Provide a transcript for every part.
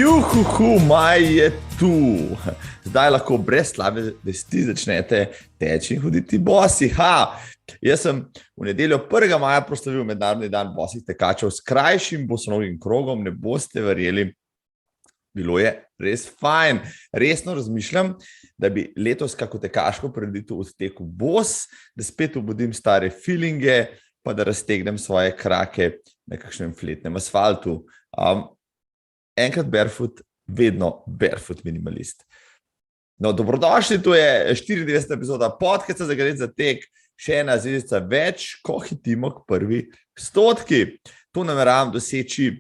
Juhu, maj je tu. Zdaj lahko brez slabe vesti začnete teči in hoditi bosi. Jaz sem v nedeljo 1. maja proslavil Mednarodni dan bosih tekačev s krajšim bosonogim krogom. Ne boste verjeli, bilo je res fajn. Resno razmišljam, da bi letos kako tekaško prireditev odtekel bos, da spet obudim stare feelinge, pa da raztegnem svoje krake na kakšnem fletnem asfaltu. Enkrat barefoot, vedno barefoot minimalist. No, dobrodošli, to je 94. epizoda podcasta za Gre za tek, še ena zvezdica več, ko hitimo k prvi 100. To nameravam doseči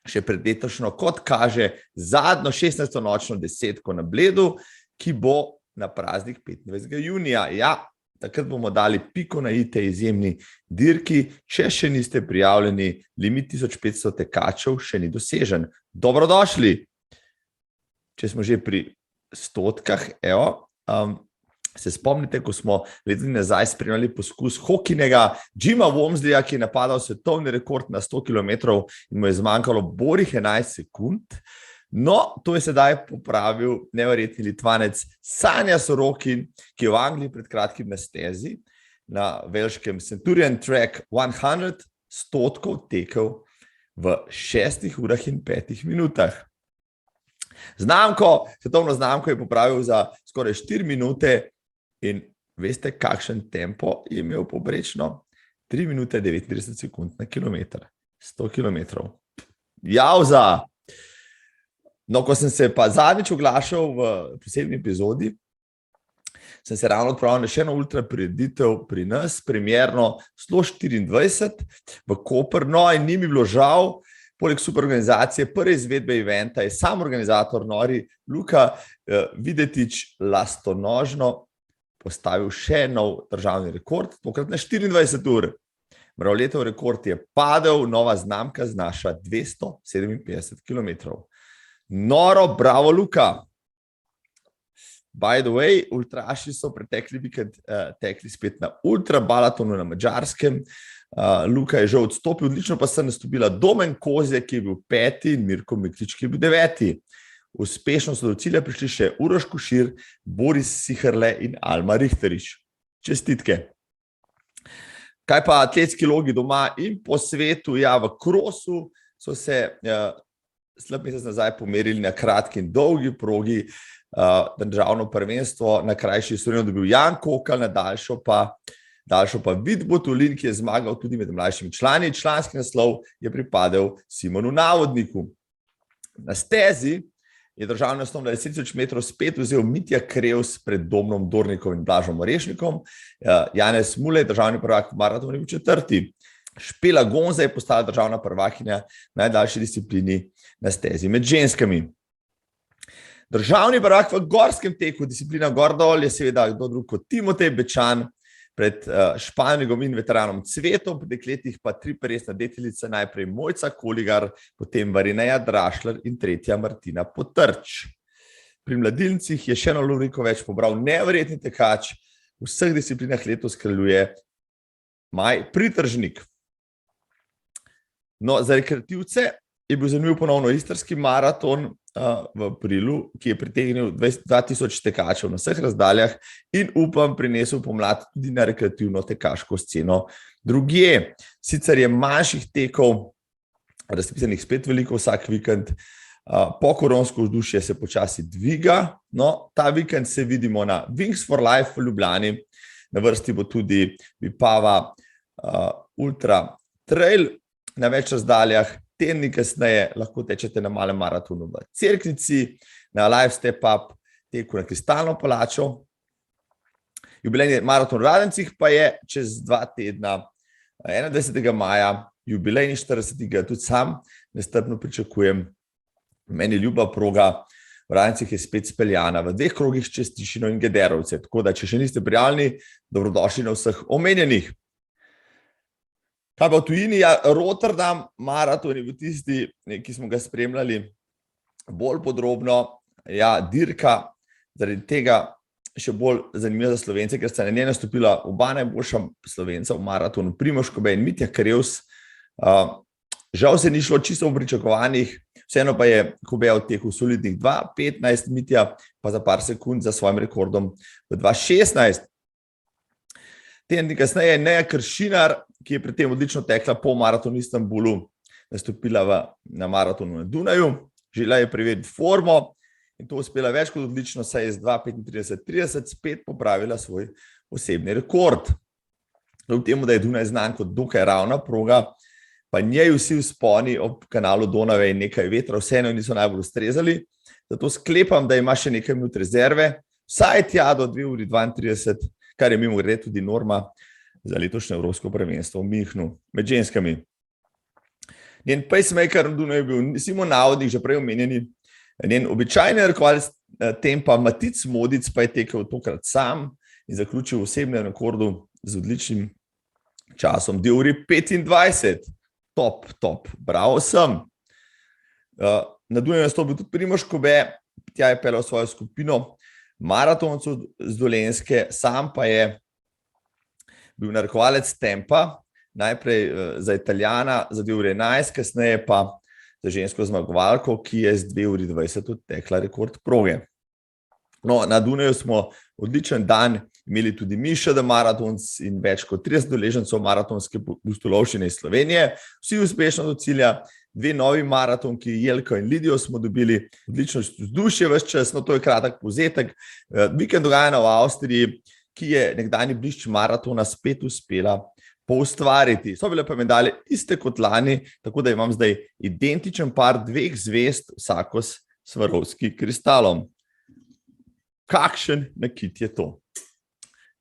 še pred letošnjo, kot kaže, zadnjo 16. nočno desetko na Bledu, ki bo na praznik 25. junija. Ja, takrat bomo dali piko na i tej izjemni dirki. Če še niste prijavljeni, limit 1500 tekačev še ni dosežen. Dobrodošli. Če smo že pri 100, se spomnite, ko smo leti nazaj spremljali poskus hokejnega Jima Walmsleya, ki je napadal svetovni rekord na 100 km in mu je zmanjkalo borih 11 sekund. No, to je sedaj popravil neverjetni Litvanec Sanja Sorokin, ki je v Angliji pred kratkim na stezi na velškem Centurion Track 100 100 tekel v 6 urah in 5 minutah. Svetovno znamko je popravil za skoraj 4 minute in veste, kakšen tempo je imel poprečno? 3 minute 39 sekund na kilometer. 100 km. Jauza! No, ko sem se pa zadnjič oglašal v posebni epizodi, sem se ravno odpravil na še eno ultra prireditev pri nas, primerno 124 v Koper. No, in ni mi bilo žal, poleg super organizacije, prve izvedbe eventa je sam organizator nori Luka Videtič lastonožno postavil še nov državni rekord, tokrat na 24 ur. Mravletov rekord je padel, nova znamka znaša 257 km. Noro, bravo, Luka. By the way, ultraši so pretekli vikend tekli spet na ultrabalatonu na Madžarskem. Luka je že odstopil, odlično pa se nastopila Domen Kozje, ki je bil 5. in Mirko Miklič, ki je bil 9. Uspešno so do cilja prišli še Uroš Košir, Boris Siherle in Alma Richterič. Čestitke. Kaj pa atletski logi doma in po svetu? Ja, v krosu so se slab mesec nazaj pomerili na kratki in dolgi progi. Državno prvenstvo na krajši Slovenijo dobil Jan Kokal, na daljšo pa Vid Botulin, ki je zmagal tudi med mlajšimi člani. Članski naslov je pripadel Simonu Navodniku. Na stezi je državni naslov na 10.000 metrov spet vzel Mitja Krevs pred Domnom Dornikom in Blažom Orešnikom. Janez Mulej, državni prvak v maratonu, je bil 4. Špela Gonza je postala državna prvakinja v najdaljši disciplini na stezi med ženskami. Državni prvak v gorskem teku, disciplina Gordol, je seveda kdo drug kot Timotej Bečan, pred Španjegom in veteranom Cvetom, pri dekletih pa 3 peresna deteljica, najprej Mojca Koligar, potem Varineja Drašler in 3. Martina Potrč. Pri mladilcih je še eno lovoriko več pobral neverjetni tekač, v vseh disciplinah letos kraljuje Maj Pritržnik. No, za rekreativce je bil zanimiv ponovno istrski maraton v aprilu, ki je pritegnil 2000 tekačev na vseh razdaljah in upam prinesel pomlad tudi na rekreativno tekaško sceno drugje. Sicer je manjših tekov razpisanih spet veliko vsak vikend, po koronsko vzdušje se počasi dviga. No, ta vikend se vidimo na Wings for Life v Ljubljani, na vrsti bo tudi Vipava Ultra Trail. Na več razdaljah, tedni kasneje lahko tečete na malem maratonu v Cerknici, na Live Step Up teku na Kristalno palačo. Jubilejni maraton v Radencih pa je čez 2 tedna, 21. maja, jubilejni 40. Tudi sam nestrpno pričakujem. Meni ljuba proga v Radencih je spet speljana v 2 krogih čez Tišino in Gederovce, tako da če še niste prijavljeni, dobrodošli na vseh omenjenih. Kaj pa v tujini? Rotterdam maraton je bil tisti, ki smo ga spremljali bolj podrobno. Ja, dirka, zaradi tega še bolj zanimiva za Slovence, ker sta na njej nastopila oba najboljša Slovenca v maratonu, Primož Kobe in Mitja Krevs. Žal se ni šlo čisto v pričakovanjih, vseeno pa je Kobe odtekel solidnih 2:15, Mitja pa za par sekund za svojim rekordom v 2:16. Teden dni kasneje je Neja Kršinar, ki je pri tem odlično tekla po maratonu v Istanbulu, nastopila na maratonu na Dunaju, želela je preveriti formo in to uspela več kot odlično, saj je z 2:35:30 spet popravila svoj osebni rekord. Kljub temu, da je Dunaj znan kot dokaj ravna proga, pa njej vsi vzponi ob kanalu Donave in nekaj vetra vseeno niso najbolj ustrezali, zato sklepam, da ima še nekaj minut rezerve, vsaj tja do 2:32, kar je mimogrede tudi norma za letošnje evropsko prvenstvo v Münchnu med ženskami. Njen pacemaker na Dunaju je bil Simon Navodnik, že prej omenjeni, njen običajni narekovalec tempa Matic Modic pa je tekel tokrat sam in zaključil v osebnem rekordu z odličnim časom 2:25. Top, bravo vsem. Na Dunaju je nastopil tudi Primož Kobe, tja je peljal svojo skupino maratoncev z Dolenjske, sam pa je bil narekovalec tempa, najprej za Italijana za 2:11, kasneje pa za žensko zmagovalko, ki je z 2:20 odtekla rekord proge. No, na Dunaju smo odličen dan imeli tudi mi še maratons in več kot 30 udeležencev maratonske pustolovščine iz Slovenije. Vsi uspešno do cilja, 2 novi maratonki, Jelko in Lidijo smo dobili, odlično vzdušje ves čas, no to je kratek povzetek. Vikend dogajanja v Avstriji, ki je nekdanji blišč maratona spet uspela poustvariti. So bile pa medalje iste kot lani, tako da imam zdaj identičen par 2 zvezd, vsako s Swarovski kristalom. Kakšen nakit je to?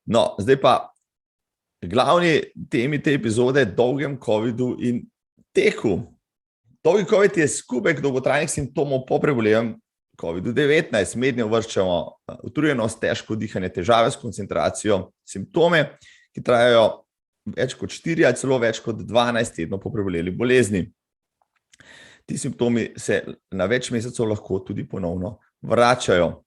No, zdaj pa glavni temi te epizode, dolgem covidu in teku. Dolgi covid je skupek dolgotrajnih simptomov po prebolevem covidu-19. Mednje uvrščamo utrujenost, težko dihanje, težave s koncentracijo, simptome, ki trajajo več kot 4 ali celo več kot 12 tednov po preboleli bolezni. Ti simptomi se na več mesecev lahko tudi ponovno vračajo.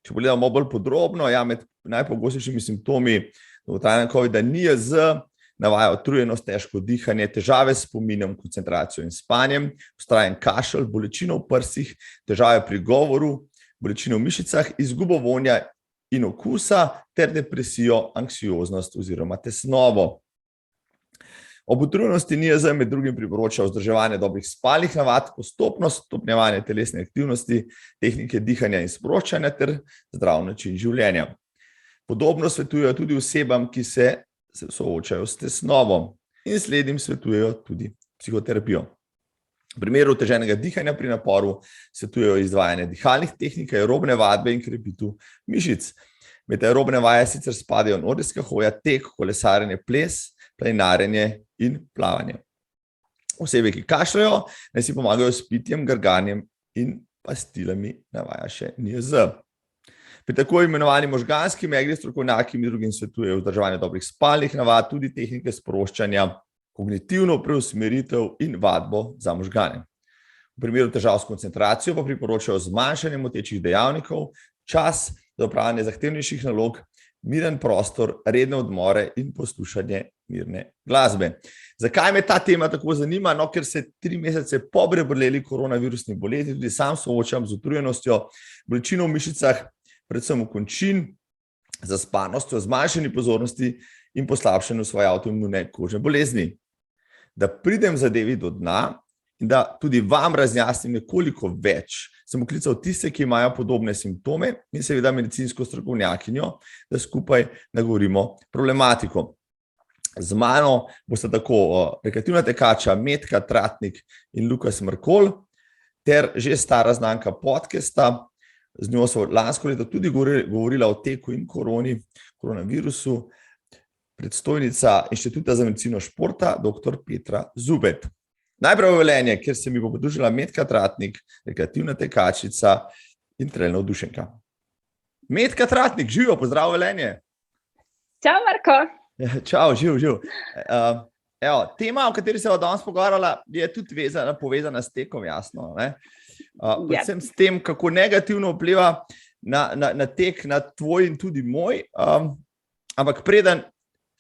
Če pogledamo bolj podrobno, med najpogostejšimi simptomi dolgotrajnega covida NIJZ navaja utrujenost, težko dihanje, težave s spominjem, koncentracijo in spanjem, vztrajen kašelj, bolečino v prsih, težave pri govoru, bolečino v mišicah, izgubo vonja in okusa ter depresijo, anksioznost oziroma tesnobo. Ob utrujenosti NIJZ med drugim priporoča vzdrževanje dobrih spalnih navad, postopno stopnjevanje telesne aktivnosti, tehnike dihanja in sproščanja ter zdrav način življenja. Podobno svetujejo tudi osebam, ki se soočajo s tesnobo in slednjim svetujejo tudi psihoterapijo. V primeru oteženega dihanja pri naporu svetujejo izvajanje dihalnih tehnik, aerobne vadbe in krepitev mišic. Med aerobne vaje sicer spadajo nordijska hoja, tek, kolesarjenje, ples, planinarjenje in plavanje. Osebe, ki kašljajo, naj si pomagajo s pitjem, grganjem in pastilami, navaja še NIJZ. Pri tako imenovani možganski megli strokovnjaki med drugim svetujejo vzdrževanje dobrih spalnih navad, tudi tehnike sproščanja, kognitivno preusmeritev in vadbo za možgane. V primeru težav s koncentracijo pa priporočajo zmanjšanje motečih dejavnikov, čas za opravljanje zahtevnejših nalog, miren prostor, redne odmore in poslušanje mirne glasbe. Zakaj me ta tema tako zanima? No, ker se 3 mesece po preboleli koronavirusni bolezni tudi sam soočam z utrujenostjo, bolečino v mišicah, predvsem v končin, zaspanostjo, zmanjšanju pozornosti in poslabšanju svoje avtoimune kožne bolezni. Da pridem zadevi do dna in da tudi vam razjasnim nekoliko več, sem poklical tiste, ki imajo podobne simptome in seveda medicinsko strokovnjakinjo, da skupaj nagovorimo problematiko. Z mano bosta tako rekreativna tekača Metka Tratnik in Lukas Mrkol ter že stara znanka podcasta. Z njo so lansko leto tudi govorila o teku in koronavirusu, predstojnica Inštituta za medicino športa, dr. Petra Zubet. Najprej v Velenje, kjer se mi bo pridružila Metka Tratnik, rekreativna tekačica in trail navdušenka. Metka Tratnik, živijo, pozdrav Velenje. Čau, Marko. Čau, živ. Tema, o kateri se bo danes pogovarjala, je tudi povezana s tekom, jasno, ne? Predvsem s tem, kako negativno vpliva na tek, na tvoj in tudi moj. Ampak preden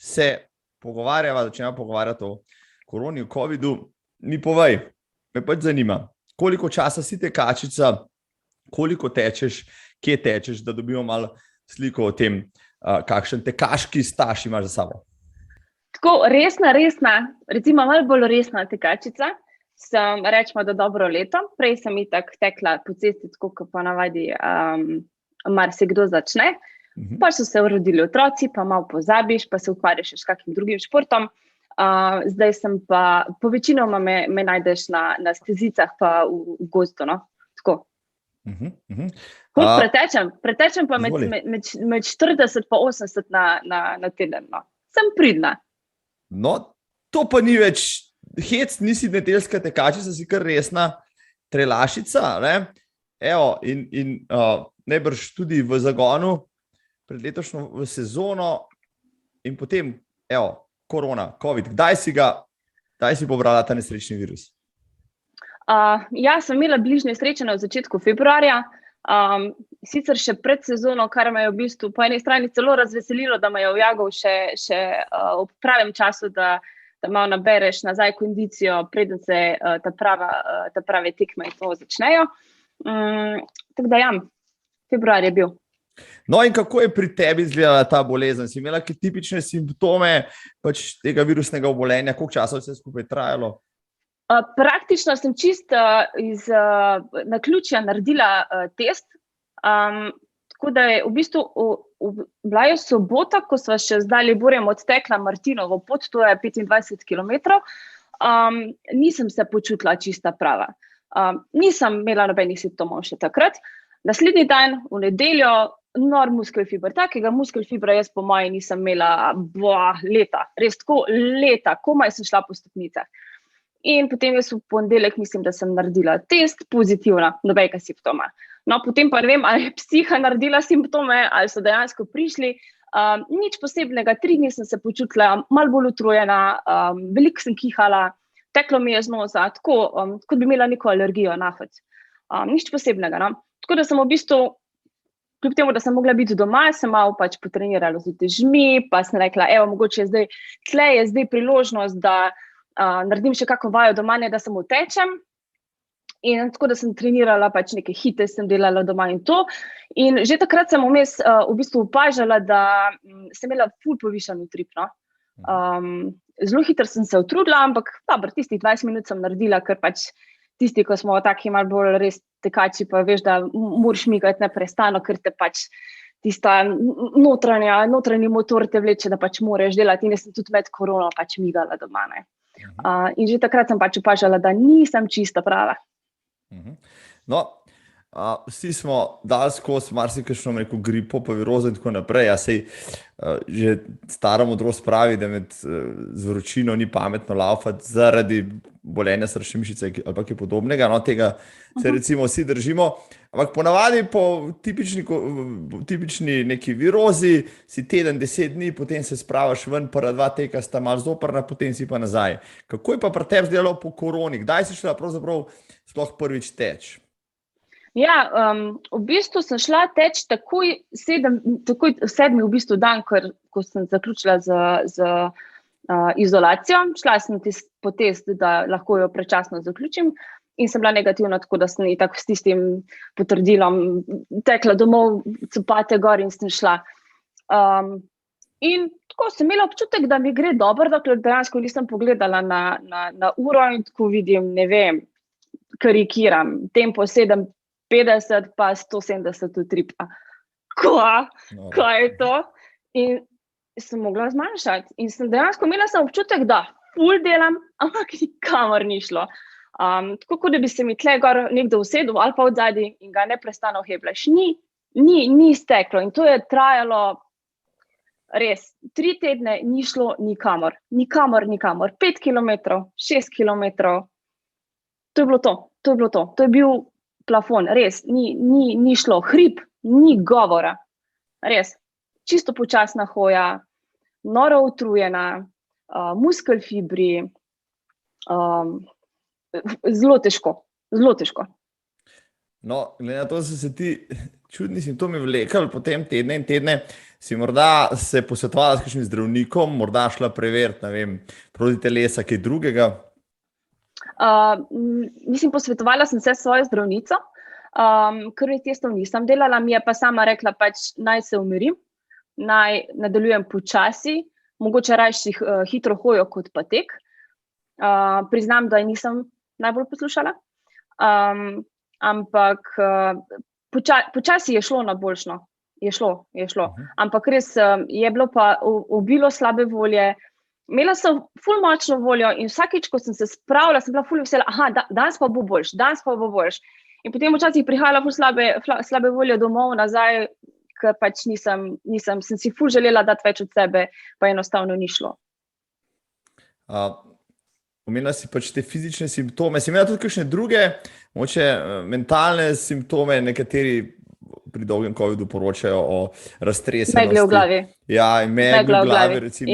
se začnemo pogovarjati o koroni, o covidu, mi povej, me pač zanima, koliko časa si tekačica, koliko tečeš, kje tečeš, da dobimo malo sliko o tem, kakšen tekaški staž imaš za sabo. Tako resna, recimo malo bolj resna tekačica. Sem, rečemo, da dobro leto. Prej sem itak tekla po cesti, tako kot ponavadi marsikdo začne. Pa so se rodili otroci, pa malo pozabiš, pa se ukvarjaš s kakim drugim športom. Zdaj sem pa, povečinoma me najdeš na stezicah pa v gozdu, no? Tako. Pretečem pa med 40 pa 80 na teden, no. Sem pridna. No, to pa ni več hec, nisi nedeljska tekačica, si kar resna trelašica, ne? Evo, in najbrž tudi v zagonu pred letošnjo sezono in potem, evo, korona, COVID. Kdaj si pobrala ta nesrečni virus? Ja, sem imela bližnje sreče na začetku februarja, sicer še pred sezono, kar me je v bistvu po eni strani celo razveselilo, da me je ujagel še ob pravem času, da malo nabereš nazaj kondicijo, preden se ta prave tekme to začnejo. Tako da ja, februar je bil. No in kako je pri tebi izgledala ta bolezen? Si imela ki tipične simptome pač tega virusnega obolenja? Koliko časa vse skupaj trajalo? Praktično sem čisto iz naključja naredila test, tako da je v bistvu bila je sobota, ko sva še z Daliborjem odtekla Martinovo pot, to je 25 kilometrov, nisem se počutila čista prava. Nisem imela nobenih simptomov še takrat. Naslednji dan, v nedeljo, nor muskelfiber. Takega muskelfibra jaz po moje nisem imela leta, res tako leta, komaj sem šla po stopnicah. In potem jaz v ponedeljek mislim, da sem naredila test, pozitivna, nobenega simptoma. No, potem pa ne vem, ali je psiha naredila simptome, ali so dejansko prišli. Nič posebnega, 3 dni sem se počutila malo bolj utrujena, veliko sem kihala, teklo mi je z nosa, tako, kot bi imela neko alergijo, nafec. Nič posebnega, no. Tako da sem v bistvu, kljub temu, da sem mogla biti doma, sem malo pač potrenirala z utežmi, pa sem rekla, evo, mogoče tle je zdaj priložnost, da naredim še kako vajo doma, ne da samo tečem. In tako da sem trenirala, pač neke hite sem delala doma in to. In že takrat sem vmes v bistvu opažala, da sem imela ful povišan utrip, no. Zelo hitro sem se utrudila, ampak tistih 20 minut sem naredila, ker pač tisti, ko smo taki malo bolj res tekači, pa veš, da moraš migati neprestano, ker te pač tista notranji motor te vleče, da pač moraš delati. In jaz sem tudi med korono pač migala doma, ne. In že takrat sem pač opažala, da nisem čista prava. No, vsi smo dali skozi marsikakšno gripo, pa virozo in tako naprej. Že stara modrost pravi, da med z vročino ni pametno laufati zaradi bolenja srčne mišice ali pa kaj podobnega. No, tega se recimo vsi držimo. Ampak ponavadi po tipični neki virozi si teden, 10 dni, potem se spravaš ven, prva 2 teka sta malo zoprna, potem si pa nazaj. Kako je pa pri tebi zdelo po koroni? Kdaj si šla pravzaprav sploh prvič teč? Ja, v bistvu sem šla teč takoj 7. v bistvu dan, ko sem zaključila z izolacijo. Šla sem po test, da lahko jo predčasno zaključim. In sem bila negativna, tako da sem itak s tistim potrdilom tekla domov, copate gor in sem šla. In tako sem imela občutek, da mi gre dobro, dokler dejansko nisem pogledala na uro in tako vidim, ne vem, karikiram, tempo 7:50 pa 170 utripa. Kaj je to? In sem mogla zmanjšati. In sem dejansko imela občutek, da ful delam, ampak nikamor ni šlo. Tako kot da bi se mi tle gor nekdo usedel ali pa odzadaj in ga neprestano hebljaš. Ni steklo in to je trajalo res 3 tedne, ni šlo nikamor. Nikamor. 5 kilometrov, 6 kilometrov. To je bilo to. To je bil plafon, res. Ni šlo. Hrib, ni govora. Res. Čisto počasna hoja, noro utrujena, muskelfibri, zelo težko. No, glede na to, da so se ti čudni simptomi vlekli potem tedne in tedne, si morda se posvetovala s kakšnim zdravnikom, morda šla preveriti, ne vem, proti telesa, kaj drugega? Mislim, posvetovala sem se s svojo zdravnico, krvnih testov nisem delala, mi je pa sama rekla, pač naj se umirim, naj nadaljujem počasi, mogoče rajši hitro hojo kot pa tek. Priznam, da nisem najbolj poslušala, ampak počasi je šlo na boljšno. Je šlo. Ampak res je bilo pa obilo slabe volje. Imela sem ful močno voljo in vsakič, ko sem se spravila, sem bila ful vesela, danes pa bo boljš. In potem včasih prihajala ful slabe volje domov nazaj, ker pač sem si ful želela dati več od sebe, pa enostavno ni šlo. Omenila si pač te fizične simptome. Si imela tudi kakšne druge, mogoče mentalne simptome, nekateri pri dolgem covidu poročajo o raztresenosti. Megle v glavi. Ja, in megle v glavi, recimo.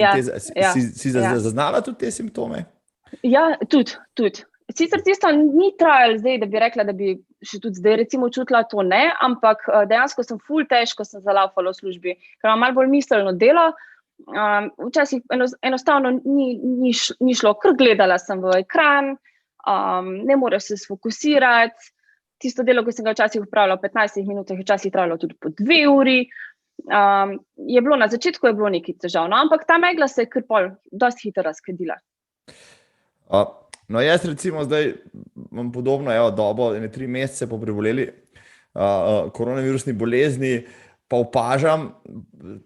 Si zaznala tudi te simptome? Ja, tudi. Sicer tisto ni trajalo zdaj, da bi rekla, da bi še tudi zdaj recimo čutila to ne, ampak dejansko sem ful težko sem zalaufala v službi, ker imam malo bolj miselno delo. Včasih enostavno ni šlo, ker gledala sem v ekran, ne moreš se sfokusirati. Tisto delo, ki sem ga včasih upravljala v 15 minutah, včasih trajalo tudi po 2 uri. Na začetku je bilo nekaj težav, ampak ta megla se je kar pol dosti hitro razkadila. No, jaz recimo zdaj imam podobno dobo, 3 mesece po preboleli koronavirusni bolezni, pa opažam,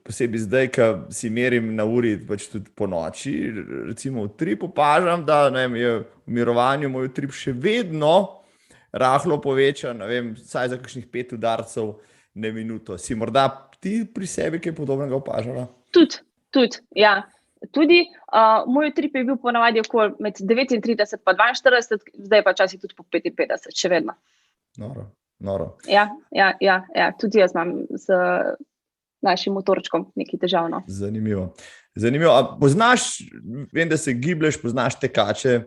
posebej zdaj, ko si merim na uri pač tudi po noči, recimo utrip, opažam, da je v mirovanju moj utrip še vedno rahlo povečan, vsaj za kakšnih 5 udarcev na minuto. Si morda ti pri sebi kaj podobnega opažala? Tudi, ja. Tudi moj utrip je bil ponavadi okoli med 39 pa 42, zdaj pa časih tudi po 55, še vedno. Noro. Ja, tudi jaz imam z našim motorčkom nekaj težavno. Zanimivo. A poznaš, vem, da se giblješ, poznaš tekače,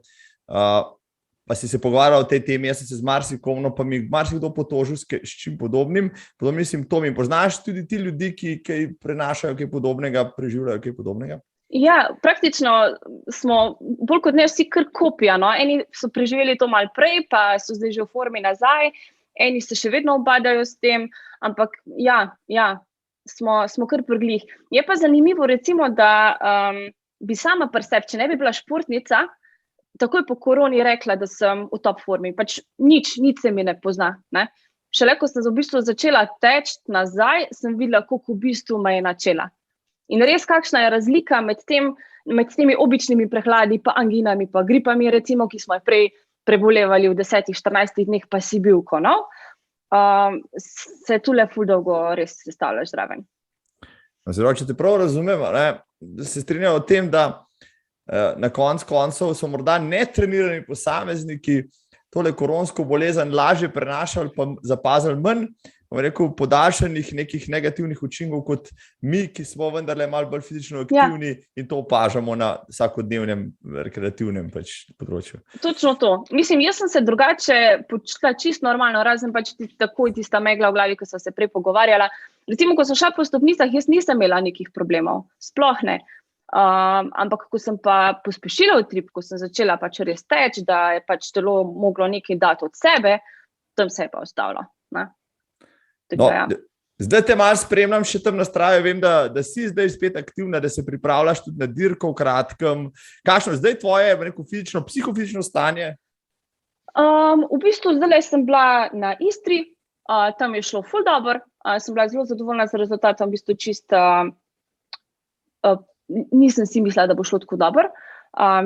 pa si se pogovarjal o tej temi, jaz sem se z marsikom, pa mi marsikdo potožil s čim podobnimi simptomi. Poznaš tudi ti ljudi, ki kaj prenašajo kaj podobnega, preživljajo kaj podobnega? Ja, praktično smo bolj kot ne vsi kar kopija. Eni so preživeli to malo prej, pa so zdaj že v formi nazaj, eni se še vedno ubadajo s tem, ampak smo kar prglih. Je pa zanimivo recimo, da bi sama pri sebi, če ne bi bila športnica, takoj po koroni rekla, da sem v top formi. Pač nič se mi ne pozna. Ne? Šele, ko sem v bistvu začela teči nazaj, sem videla, koliko v bistvu me je načela. In res, kakšna je razlika med temi običnimi prehladi, pa anginami, pa gripami, recimo, ki smo jih prej prebolevali v 10-14 dneh, pa si bil konov, se tule ful dolgo res sestavljaš zraven. Zelo, če te prav razumem, se strinjajo o tem, da na koncev so morda netrenirani posamezniki tole koronsko bolezen lažje prenašali, pa zapazili manj, podaljšanih nekih negativnih učinkov kot mi, ki smo vendarle malo bolj fizično aktivni in to opažamo na vsakodnevnem rekreativnem področju. Točno to. Mislim, jaz sem se drugače počutila čisto normalno, razen pač takoj tista megla v glavi, ko sem se prej pogovarjala. Recimo, ko sem šla po stopnicah, jaz nisem imela nekih problemov, sploh ne. Ampak ko sem pa pospešila utrip, ko sem začela pač res teči, da je pač telo moglo nekaj dati od sebe, tam se je pa ostalo. Zdaj te malo spremljam še tam na straju, vem, da si zdaj spet aktivna, da se pripravljaš tudi na dirko v kratkem. Kakšno je zdaj tvoje fizično, psihofizično stanje? V bistvu zdaj sem bila na Istri, tam je šlo ful dobro, sem bila zelo zadovoljna z rezultatom, v bistvu čisto nisem si mislila, da bo šlo tako dobro.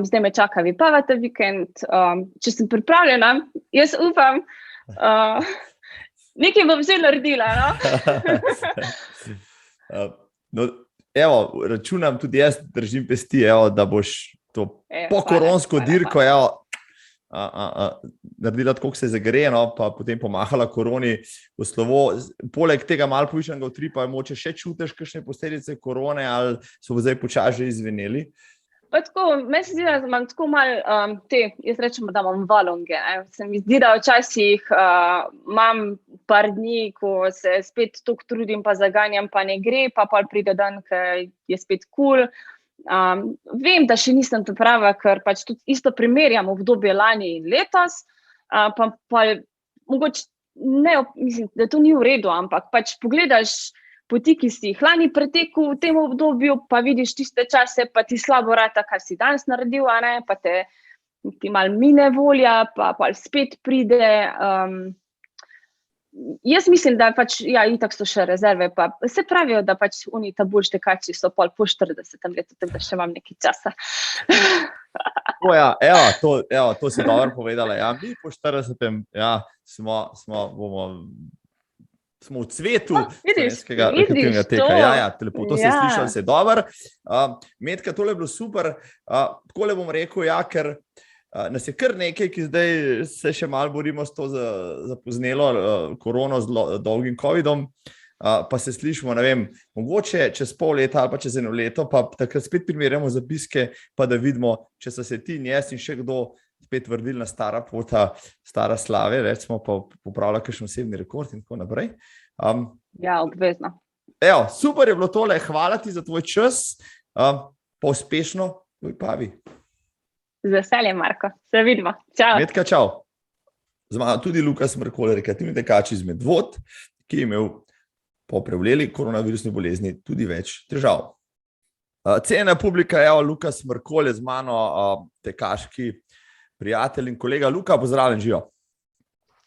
Zdaj me čaka Vipava ta vikend. Če sem pripravljena, jaz upam, nekaj bom že naredila. Računam tudi jaz, držim pesti, da boš to pokoronsko dirko naredila tako, kako se zagre, pa potem pomahala koroni v slovo. Poleg tega malo povišanega utripa, moče še čutiš kakšne posledice korone ali so zdaj počasi že izveneli? Meni se zdi, da imam tako malo jaz rečem, da imam valonge. Se mi zdi, da včasih imam par dni, ko se spet toliko trudim, pa zaganjam, pa ne gre, pa pride dan, ko je spet cool. Vem, da še nisem to prava, ker pač tudi isto primerjam obdobje lani in letos, pa mogoče ne, mislim, da to ni v redu, ampak pač pogledaš poti, ki si jih lani pretekel v tem obdobju, pa vidiš tiste čase, pa ti slabo rata, kar si danes naredil, a ne, pa ti malo mine volja, pa spet pride. Jaz mislim, da pač, ja, itak so še rezerve, pa se pravijo, da pač oni ta boljši tekači so pol po 40 letu, tako da še imam nekaj časa. To si dobro povedala. Ja, mi po 40, ja, smo v cvetu slovenskega rekreativnega teka. Ja, lepo, to si slišal, se je dobro. Metka, tole je bilo super. Takole bom rekel, ja, ker nas je kar nekaj, ki zdaj se še malo borimo s to zapoznelo korono z dolgim covidom, pa se slišimo, ne vem, mogoče čez pol leta ali pa čez 1 leto, pa takrat spet primerjamo zapiske, pa da vidimo, če so se ti in jaz in še kdo spet vrnili na stara pota, stara slave, recimo pa popravlja kakšen osebni rekord in tako naprej. Ja, obvezno. Evo, super je bilo tole, hvala ti za tvoj čas, pa uspešno, Pavi. Z veseljem, Marko. Se vidimo. Čau. Metka, čau. Z mano tudi Luka Smrkolj, rekreativni tekač iz Medvod, ki je imel po preboleli koronavirusni bolezni tudi več težav. Cenjena publika, evo, Luka Smrkolj je z mano, tekaški prijatelj in kolega. Luka, pozdravljen, živo.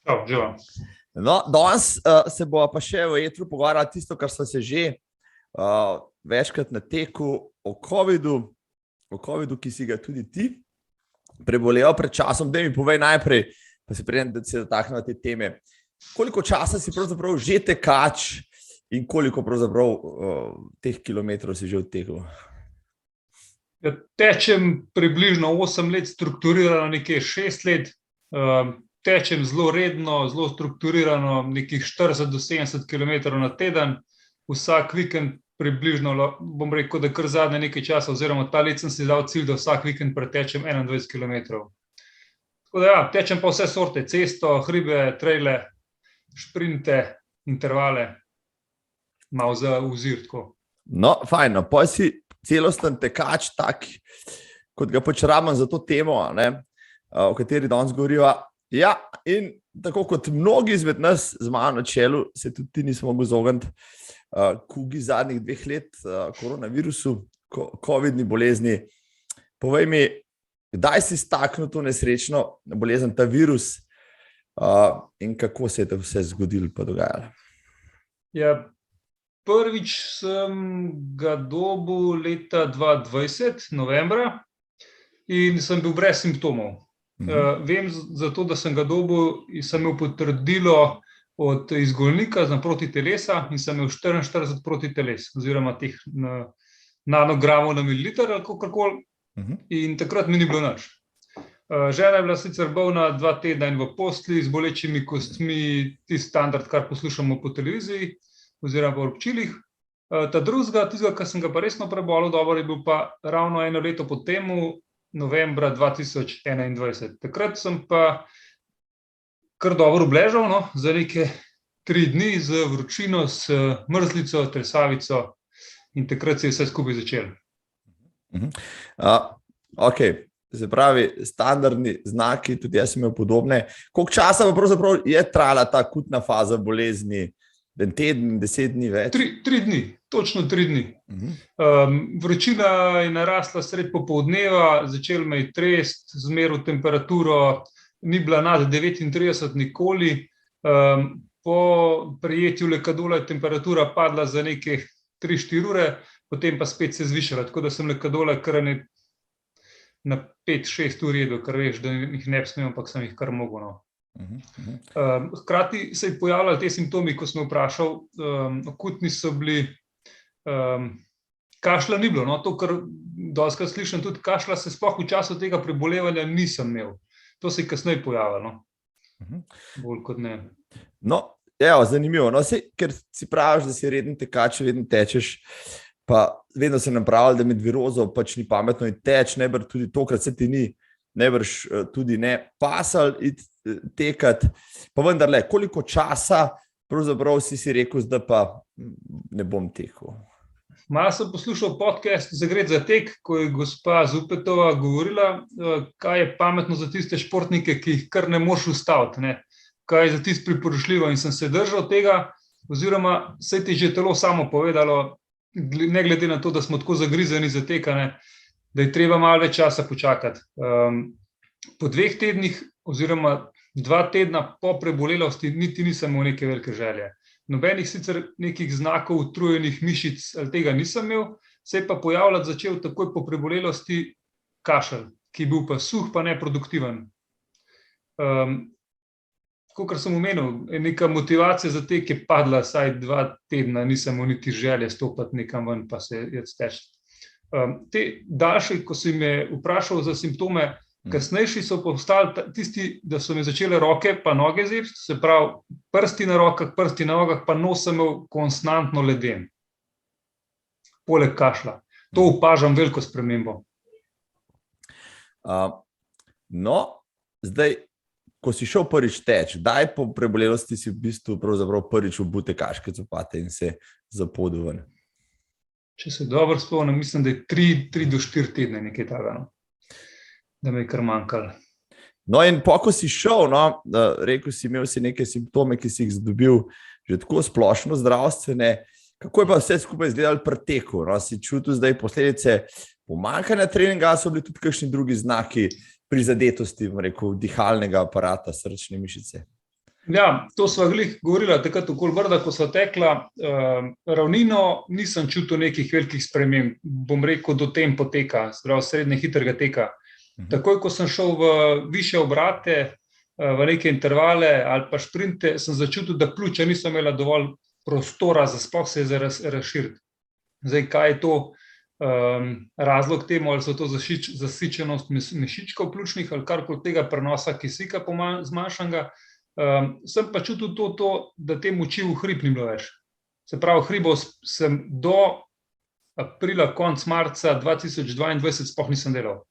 Čau, živo. No, danes se bova pa še v etru pogovarjala tisto, kar so se že večkrat na teku o covidu, ki si ga tudi ti prebolel pred časom. Daj mi povej najprej, pa se preden, da se dotaknemo te teme, koliko časa si pravzaprav že tekač in koliko pravzaprav teh kilometrov si že odtekel? Ja, tečem približno 8 let, strukturirano nekje 6 let. Tečem zelo redno, zelo strukturirano, nekih 40 do 70 km na teden. Vsak vikend približno, bom rekel, da kar zadnje nekaj časa, oziroma ta let sem si dal cilj, da vsak vikend pretečem 21 km. Tako da ja, tečem pa vse sorte, cesto, hribe, trejle, šprinte, intervale, malo za vzir, tako. No, fajn, no, pa si celosten tekač, tak, kot ga pač rabim za to temo, ne, o kateri danes govoriva. Ja, in tako kot mnogi izmed nas z mano na čelu, se tudi ti nismo mogli izogniti kugi zadnjih 2 let, koronavirusu, covidni bolezni. Povej mi, kdaj si staknil to nesrečno bolezen, ta virus, in kako se je to vse zgodilo pa dogajalo? Ja, prvič sem ga dobil leta 2020, novembra, in sem bil brez simptomov. Vem zato, da sem ga dobil in sem imel potrdilo od izgolnika naproti telesa in sem imel 44 proti teles, oziroma teh nanogramov na mililiter ali kakorkoli, in takrat mi ni bilo nič. Žena je bila sicer bolna 2 tedna in v postelji z bolečimi kostmi, tisti standard, kar poslušamo po televiziji oziroma po občilih. Ta drugega, tistega, ki sem ga pa resno prebolel dobro, je bil pa ravno 1 leto po temu, novembra 2021. Takrat sem pa kar dobro obležal, no, za neke 3 dni z vročino, s mrzlico, tresavico, in takrat se je vse skupaj začelo. Ok, se pravi, standardni znaki, tudi jaz sem imel podobne. Koliko časa pa pravzaprav je trajala ta akutna faza bolezni? 1 teden, 10 dni več? 3 dni, točno 3 dni. Vročina je narasla sred popoldneva, začel me je trest, zmeril temperaturo, ni bila nad 39 nikoli. Po prijetju lekadola je temperatura padla za neke 3-4 ure, potem pa spet se zvišala, tako da sem lekadola kar na 5-6 ur jedel, ker veš, da jih ne bi smel, ampak sem jih kar mogel, no. Hkrati se je pojavljali te simptomi, ko sem vprašal, akutni so bili, kašlja ni bilo, no, to, kar dostikrat slišim, tudi kašlja se sploh v času tega prebolevanja nisem imel. To se je kasneje pojavilo, no. Bolj kot ne. No, evo, zanimivo, no, ker si praviš, da si reden tekač, vedno tečeš, pa vedno se nam pravili, da med virozo pač ni pametno in teč, najbrž tudi tokrat se ti ni, najbrž tudi ne pasal tekat, pa vendarle, koliko časa pravzaprav si rekel, da pa ne bom tekel? Malo sem poslušal podcast Zagret za tek, ko je gospa Zupetova govorila, kaj je pametno za tiste športnike, ki jih kar ne moš ustaviti, ne? Kaj je za tiste priporočljivo in sem se držal tega, oziroma se ti že telo samo povedalo, ne glede na to, da smo tako zagrizeni za tekane, da je treba malo več časa počakati. Po 2 tednih oziroma 2 tedna po prebolelosti niti nisem imel neke velike želje. Nobenih sicer nekih znakov utrujenih mišic ali tega nisem imel, se je pa pojavljati začel takoj po prebolelosti kašelj, ki je bil pa suh, pa neproduktiven. Kakor sem omenil, neka motivacija za tek je padla vsaj 2 tedna, nisem imel niti želje stopati nekam ven, pa se je steči. Te daljše, ko si me vprašal za simptome, kasnejši so postali tisti, da so me začele roke pa noge zebsti, se pravi prsti na rokah, prsti na nogah, pa nos sem imel konstantno leden. Poleg kašlja. To opažam veliko spremembo. No, zdaj, ko si šel prvič teč, daj po prebolelosti si v bistvu pravzaprav prvič obute kaške copate in se zapodil ven? Če se dobro spomnim, mislim, da je 3 do 4 tedne nekaj takega, no. Da me je kar manjkalo. No in ko si šel, no, rekel si, imel si neke simptome, ki si jih dobil že tako splošno zdravstvene. Kako je pa vse skupaj izgledalo pri teku? No, si čutil zdaj posledice pomanjkanja treninga, so bili tudi kakšni drugi znaki prizadetosti, rekel, dihalnega aparata, srčne mišice? Ja, to sva glih govorila takrat okoli Brda, ko sva tekla. Ravnino nisem čutil nekih velikih sprememb, bom rekel, do tempo teka, zdravo srednje hitrega teka. Takoj, ko sem šel v višje obrate, v neke intervale ali pa šprinte, sem začutil, da pljuča niso imela dovolj prostora za sploh se razširiti. Zdaj, kaj je to razlog temu, ali so to zasičenost mišičkov pljučnih ali karkoli tega prenosa kisika zmanjšanega, sem pa čutil to, da te moči v hrib ni bilo več. Se pravi, hribov sem do aprila, konec marca 2022 sploh nisem delal.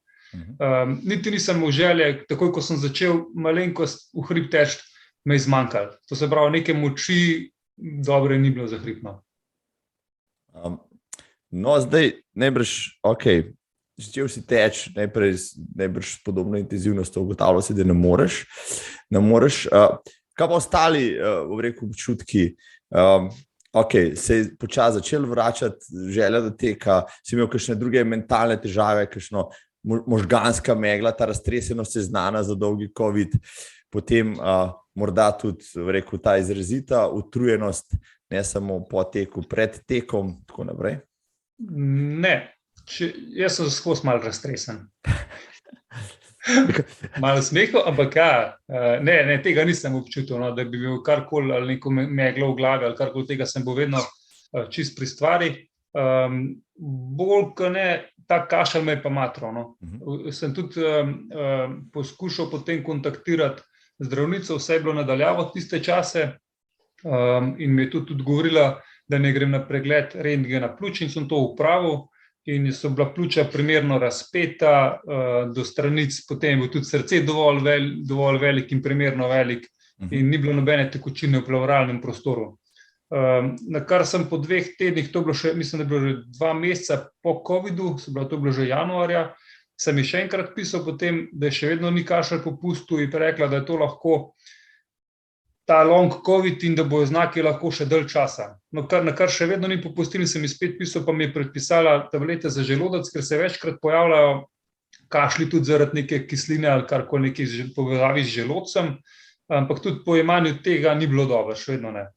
Niti nisem imel želje, takoj ko sem začel malenkost v hrib teči, me je zmanjkalo. To se pravi, neke moči dobre ni bilo za hrib. No, zdaj najbrž, začel si teči, najbrž s podobno intenzivnostjo, ugotavljal si, da ne moreš. Kaj pa ostali, rekel, občutki? Se je počasi začel vračati želja do teka, si imel kakšne druge mentalne težave, kakšno možganska megla, ta raztresenost je znana za dolgi COVID, potem morda tudi, rekel, ta izrazita utrujenost, ne samo po teku, pred tekom, tako naprej? Ne, jaz sem skozi malo raztresen. Malo smehov, ampak ne, tega nisem občutil, no, da bi bil karkoli ali neko meglo v glavi ali karkoli tega, sem bil vedno čist pri stvari. Bolj, ko ne, ta kašelj me je pa matral, no. Sem tudi poskušal potem kontaktirati zdravnico, vse je bilo nadaljavo tiste čase, in mi je tudi govorila, da ne grem na pregled rentgena pljuč, in sem to opravil, in so bila pljuča primerno razpeta do stranic, potem je bil tudi srce dovolj velik in primerno velik, in ni bilo nobene tekočine v plevralnem prostoru. Na kar sem po 2 tednih, to je bilo še, mislim, da je bilo že 2 meseca po COVID-u, to je bilo že januarja, sem ji še enkrat pisal potem, da je še vedno ni kašelj popustil, in rekla, da je to lahko ta long COVID in da bojo znaki lahko še dalj časa. No, na kar še vedno ni popustil, sem ji spet pisal, pa mi je predpisala tablete za želodec, ker se večkrat pojavljajo kašlji tudi zaradi neke kisline ali karkoli nekaj povezavi z želodcem, ampak tudi po jemanju tega ni bilo dobro, še vedno ne.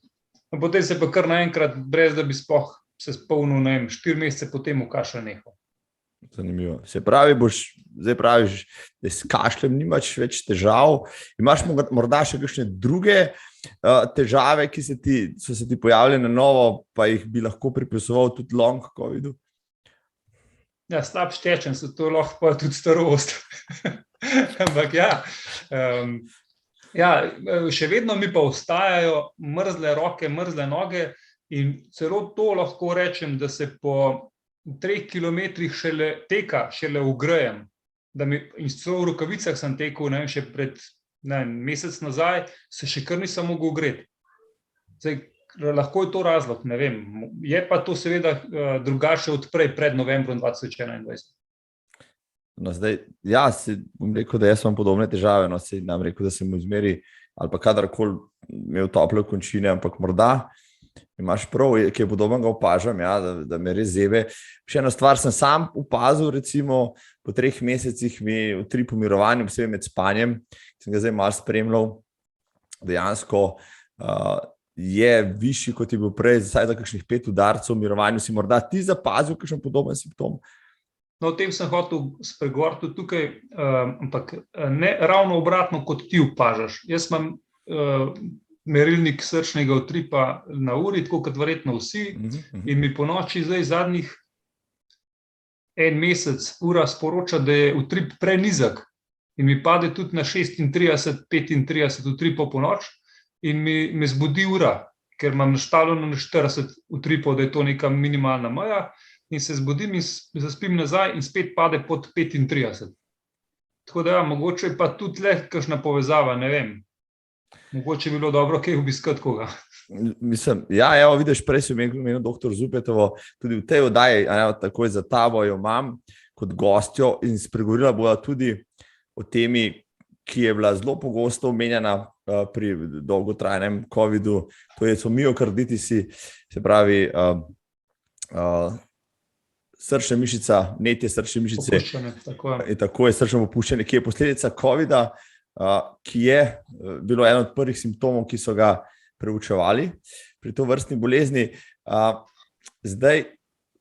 Potem se pa kar naenkrat, brez da bi sploh se spomnil, ne vem, 4 mesece potem v kašelj nehal. Zanimivo. Se pravi, zdaj praviš, da s kašljem nimaš več težav. Imaš morda še kakšne druge težave, ki so se ti pojavile na novo, pa jih bi lahko pripisoval tudi long COVID-u? Ja, slab štečen, se to lahko pa tudi starost. Ampak še vedno mi pa ostajajo mrzle roke, mrzle noge, in celo to lahko rečem, da se po 3 kilometrih šele ugrejem. In celo v rokavicah sem tekel, ne vem, še pred mesec nazaj, se še kar nisem mogel ugreti. Zdaj, lahko je to razlog, ne vem. Je pa to seveda drugače od prej, pred novembrom 2021. No, zdaj, ja, bom rekel, da jaz imam podobne težave, no, se nam rekel, da sem v zmeri ali pa kadarkoli imel tople končine, ampak morda imaš prav, ki je podoben, ga opažam, ja, da me res zebe. Še eno stvar sem sam opazil, recimo po 3 mesecih mi utrip po mirovanju, posebej med spanjem, sem ga zdaj malo spremljal, dejansko je višji, kot je bil prej, zdaj za kakšnih 5 udarcev v mirovanju. Si morda ti zapazil kakšen podoben simptom? No, o tem sem hotel spregovoriti tukaj, ampak ne ravno obratno, kot ti opažaš. Jaz imam merilnik srčnega utripa na uri, tako kot verjetno vsi, in mi po noči zdaj zadnjih 1 mesec ura sporoča, da je utrip prenizek in mi pade tudi na 36, 35 utripov po noč in me zbudi ura, ker imam nastavljeno na 40 utripov, da je to neka minimalna meja. In se zbudim in zaspim nazaj in spet pade pod 35. Tako da, mogoče je pa tudi le kakšna povezava, ne vem. Mogoče bi bilo dobro kaj obiskati koga. Mislim, ja, evo, vidiš, prej si omenil dr. Zupetovo, tudi v tej oddaji, takoj za tabo jo imam kot gostjo in spregovorila bola tudi o temi, ki je bila zelo pogosto omenjena pri dolgotrajnem covidu, to je miokarditisi, se pravi srčna mišica, vnetje srčne mišice in tako je srčno popuščanje, ki je posledica covida, ki je bilo eno od prvih simptomov, ki so ga preučevali pri tovrstni bolezni. Zdaj,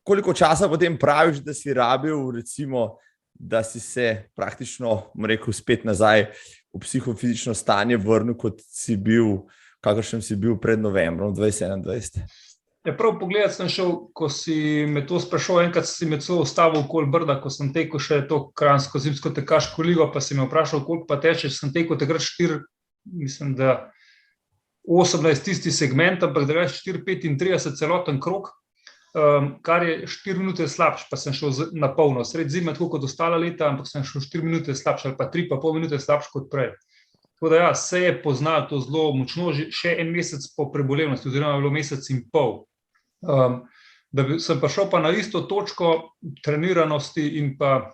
koliko časa potem praviš, da si rabil, recimo, da si se praktično, rekel, spet nazaj v psihofizično stanje vrnil, kot si bil, kakršen si bil pred novembrom 2021? Ja, prav pogledati sem šel, ko si me to sprašal, enkrat si me celo ustavil okoli Brda, ko sem tekel še to kranjsko zimsko tekaško ligo, pa si me vprašal, koliko pa tečeš, sem tekel takrat 4, mislim, da 18 tisti segment, ampak da je 4:35 celoten krog, kar je 4 minute slabš, pa sem šel na polno, sred zime, tako kot ostala leta, ampak sem šel 4 minute slabš ali pa 3,5 minute slabš kot prej. Tako da ja, se je poznalo to zelo močno, še 1 mesec po prebolevnosti, oziroma je bilo 1,5 meseca. Da sem pa šel pa na isto točko treniranosti in pa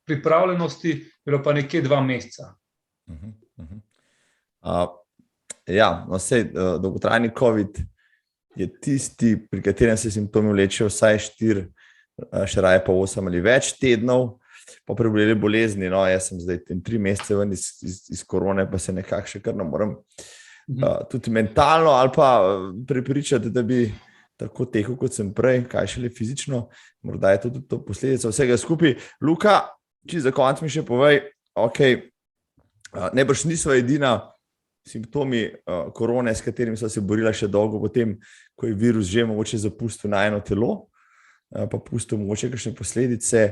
pripravljenosti, bilo pa nekje 2 meseca. Ja, no sej, dolgotrajni COVID je tisti, pri katerem se simptomi vlečejo vsaj 4, še raje pa 8 ali več tednov po preboleli bolezni. No, jaz sem zdaj 3 mesece ven iz korone, pa se nekako še kar ne morem tudi mentalno ali pa prepričati, da bi tako tekel, kot sem prej, kaj šele fizično, morda je to tudi to posledica vsega skupaj. Luka, če za konec mi še povej, najbrž nisva edina simptomi korone, s katerimi so se borila še dolgo potem, ko je virus že mogoče zapustil na eno telo, pa pustil mogoče kakšne posledice.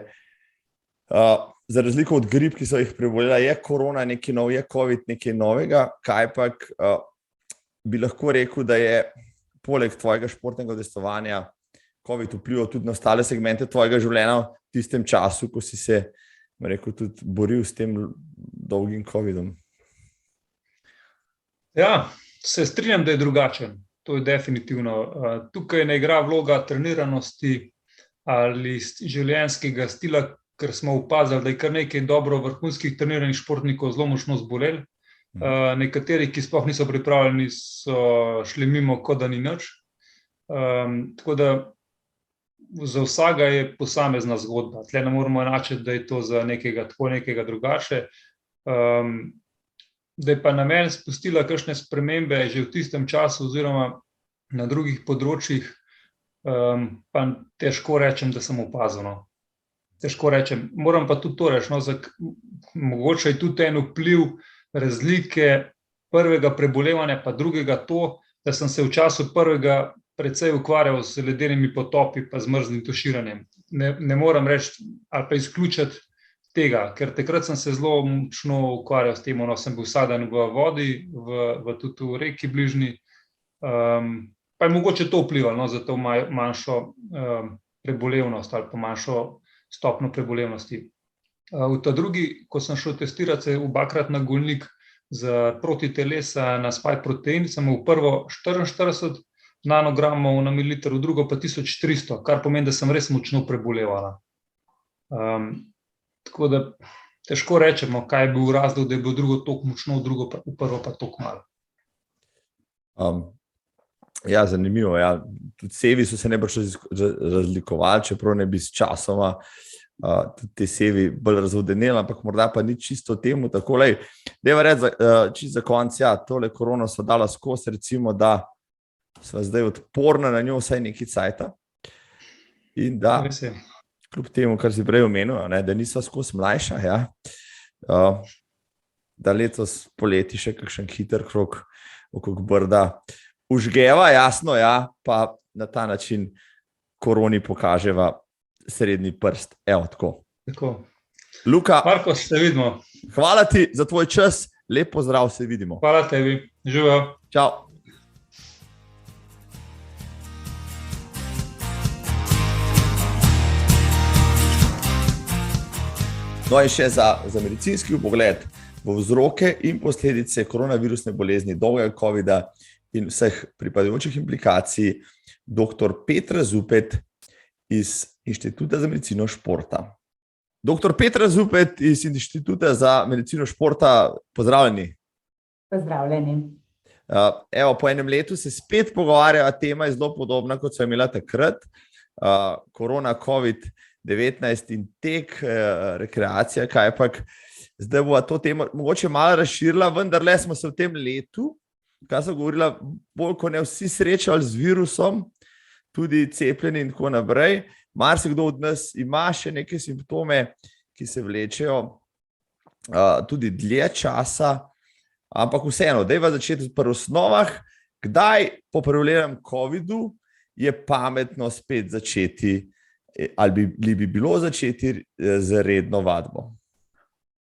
Za razliko od grip, ki so jih prebolela, je korona nekaj nov, je COVID nekaj novega, kaj pa bi lahko rekel, da je poleg tvojega športnega udejstvovanja COVID vplival tudi na ostale segmente tvojega življenja v tistem času, ko si se, rekel, tudi boril s tem dolgim COVIDom? Ja, se strinjam, da je drugačen. To je definitivno. Tukaj ne igra vloga treniranosti ali življenjskega stila, ker smo opazili, da je kar nekaj dobro vrhunskih treniranih športnikov zelo močno zboleli. Nekateri, ki sploh niso pripravljeni, so šli mimo, kot da ni nič. Tako da za vsega je posamezna zgodba. Tle ne moramo enačiti, da je to za nekega tako, nekega drugače. Da je pa na meni spustila kakšne spremembe že v tistem času oziroma na drugih področjih, pa težko rečem, da sem opazil. Težko rečem. Moram pa tudi to reči, mogoče je tudi en vpliv razlike prvega prebolevanja pa drugega to, da sem se v času prvega precej ukvarjal z ledenimi potopi pa z mrzlim tuširanjem. Ne moram reči ali pa izključiti tega, ker takrat sem se zelo močno ukvarjal s tem, sem bil vsak dan v vodi, tudi v reki bližnji, pa je mogoče to vplivalo za to manjšo prebolevnost ali pa manjšo stopnjo prebolevnosti. V ta drugi, ko sem šel testirati se obakrat na Golnik za protitelesa na spike protein, sem imel prvo 44 nanogramov na mililiter, v drugo pa 1300, kar pomeni, da sem res močno prebolevala. Tako da težko rečemo, kaj je bil razlog, da je bilo drugo toliko močno, v prvo pa toliko malo. Ja, zanimivo. Ja. Tudi sevi so se najbrž razlikovali, čeprav ne bi s časoma tudi te sevi bolj razvodeneli, ampak morda pa ni čisto temu tako. Dajva reči čisto za konec, ja, tole korono so dala skozi, recimo, da sva zdaj odporna na njo vsaj nekaj cajta. In da, kljub temu, kar si prej omenil, da nisva skozi mlajša, ja, da letos poleti še kakšen hiter krog okrog Brda užgeva, jasno, ja, pa na ta način koroni pokaževa srednji prst. Evo, tako. Luka, Marko, se vidimo. Hvala ti za tvoj čas, lep pozdrav, se vidimo. Hvala tebi, živijo. Čau. No in še za medicinski vpogled v vzroke in posledice koronavirusne bolezni, dolgega covida in vseh pripadajočih implikacij, dr. Petra Zupet iz Inštituta za medicino športa. Dr. Petra Zupet iz Inštituta za medicino športa, pozdravljeni. Pozdravljeni. Evo, po enem letu se spet pogovarjava, tema je zelo podobna, kot so imela takrat. Korona, COVID-19 in tek, rekreacija, kajpak. Zdaj bo to temo mogoče malo razširila, vendar le smo se v tem letu, kaj so govorila, bolj ko ne vsi srečali z virusom, tudi cepljeni in tako naprej. Marsikdo od nas ima še neke simptome, ki se vlečejo tudi dlje časa, ampak vseeno, dajva začeti pri osnovah. Kdaj po prebolelem covidu je pametno spet začeti, ali bi bilo začeti z redno vadbo?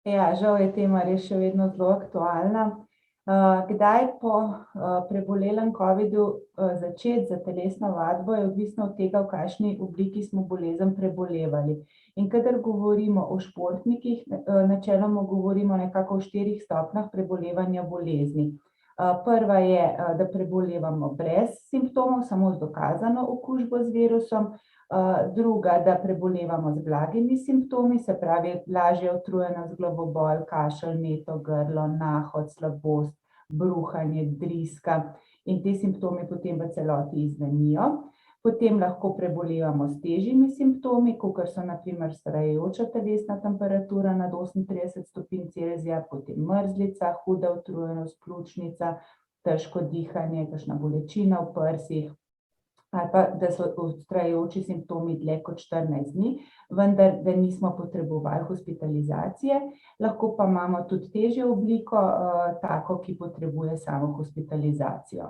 Ja, žal je tema res še vedno zelo aktualna. Kdaj po prebolelem covidu začeti za telesno vadbo, je odvisno od tega, v kakšni obliki smo bolezen prebolevali. In kadar govorimo o športnikih, načeloma govorimo nekako o 4 stopnjah prebolevanja bolezni. Prva je, da prebolevamo brez simptomov, samo z dokazano okužbo z virusom. Druga, da prebolevamo z blagimi simptomi, se pravi lažja utrujenost, glavobol, kašelj, vneto grlo, nahod, slabost, bruhanje, driska in ti simptomi potem v celoti izzvenijo. Potem lahko prebolevamo s težjimi simptomi, kakor so na primer starajoča telesna temperatura nad 38 stopinj Celzija, potem mrzlica, huda utrujenost, pljučnica, težko dihanje, kakšna bolečina v prsih, ali pa da so trajajoči simptomi dlje kot 14 dni, vendar da nismo potrebovali hospitalizacije, lahko pa imamo tudi težjo obliko, tako, ki potrebuje samo hospitalizacijo.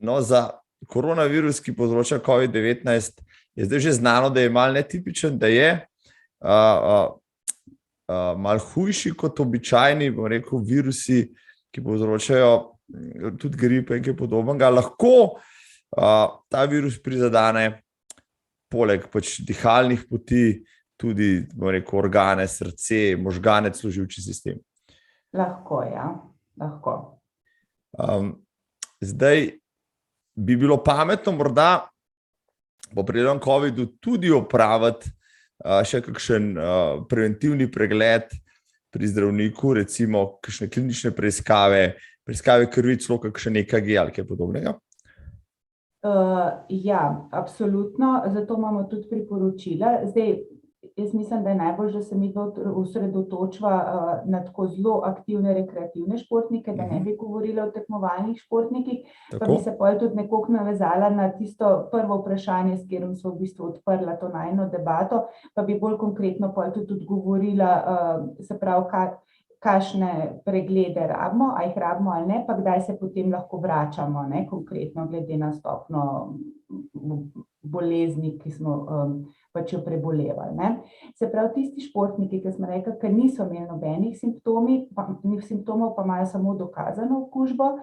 No, za koronavirus, ki povzroča COVID-19, je zdaj že znano, da je malo netipičen, da je malo hujši kot običajni, bom rekel, virusi, ki povzročajo tudi gripe in kaj podobnega. Lahko ta virus prizadene poleg dihalnih poti tudi, bom rekel, organe, srce, možgane, živčni sistem. Lahko, ja, lahko. Zdaj bi bilo pametno morda po prebolelem covidu tudi opraviti še kakšen preventivni pregled pri zdravniku, recimo kakšne klinične preiskave krvi, celo kakšen EKG ali kaj podobnega? Ja, absolutno, zato imamo tudi priporočila. Zdaj, jaz mislim, da je najbolj, da se mi osredotočva na tako zelo aktivne rekreativne športnike, da ne bi govorili o tekmovalnih športnikih, pa bi se potem tudi nekoliko navezala na tisto prvo vprašanje, s katerim smo v bistvu odprla to najino debato, pa bi bolj konkretno potem tudi odgovorila, se pravi, kakšne preglede rabimo, a jih rabimo ali ne, pa kdaj se potem lahko vračamo, ne, konkretno glede na stopnjo bolezni, ki smo pač jo prebolevali. Ne. Se pravi, tisti športniki, ki smo rekli, ki niso imeli nobenih simptomov, pa imajo samo dokazano okužbo,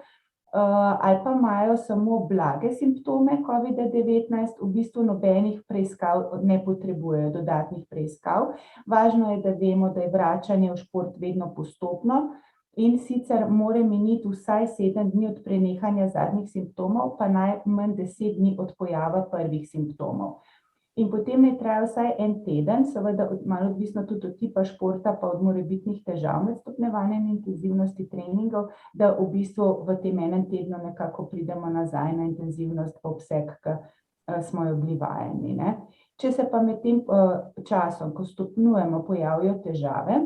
ali pa imajo samo blage simptome COVID-19, v bistvu nobenih preiskav ne potrebujejo, dodatnih preiskav. Važno je, da vemo, da je vračanje v šport vedno postopno, In sicer mora miniti vsaj 7 dni od prenehanja zadnjih simptomov, pa najmanj 10 dni od pojava prvih simptomov. In potem ne traja vsaj en teden, seveda malo odvisno tudi od tipa športa, pa od morebitnih težav med stopnjevanjem intenzivnosti treningov, da v bistvu v tem enem tednu nekako pridemo nazaj na intenzivnost pa obseg, ki smo jo bili vajeni, ne. Če se pa med tem časom, ko stopnjujemo, pojavijo težave,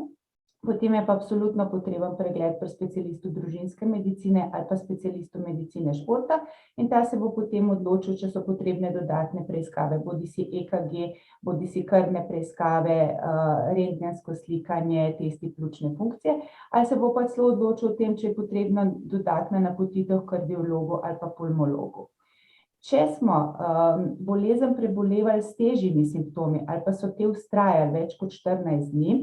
potem je pa absolutno potreben pregled pri specialistu družinske medicine ali pa specialistu medicine športa in ta se bo potem odločil, če so potrebne dodatne preiskave, bodisi EKG, bodisi krvne preiskave, rentgensko slikanje, testi pljučne funkcije, ali se bo pa celo odločil o tem, če je potrebna dodatna napotitev k kardiologu ali pa pulmologu. Če smo bolezen prebolevali s težjimi simptomi ali pa so te vztrajali več kot 14 dni,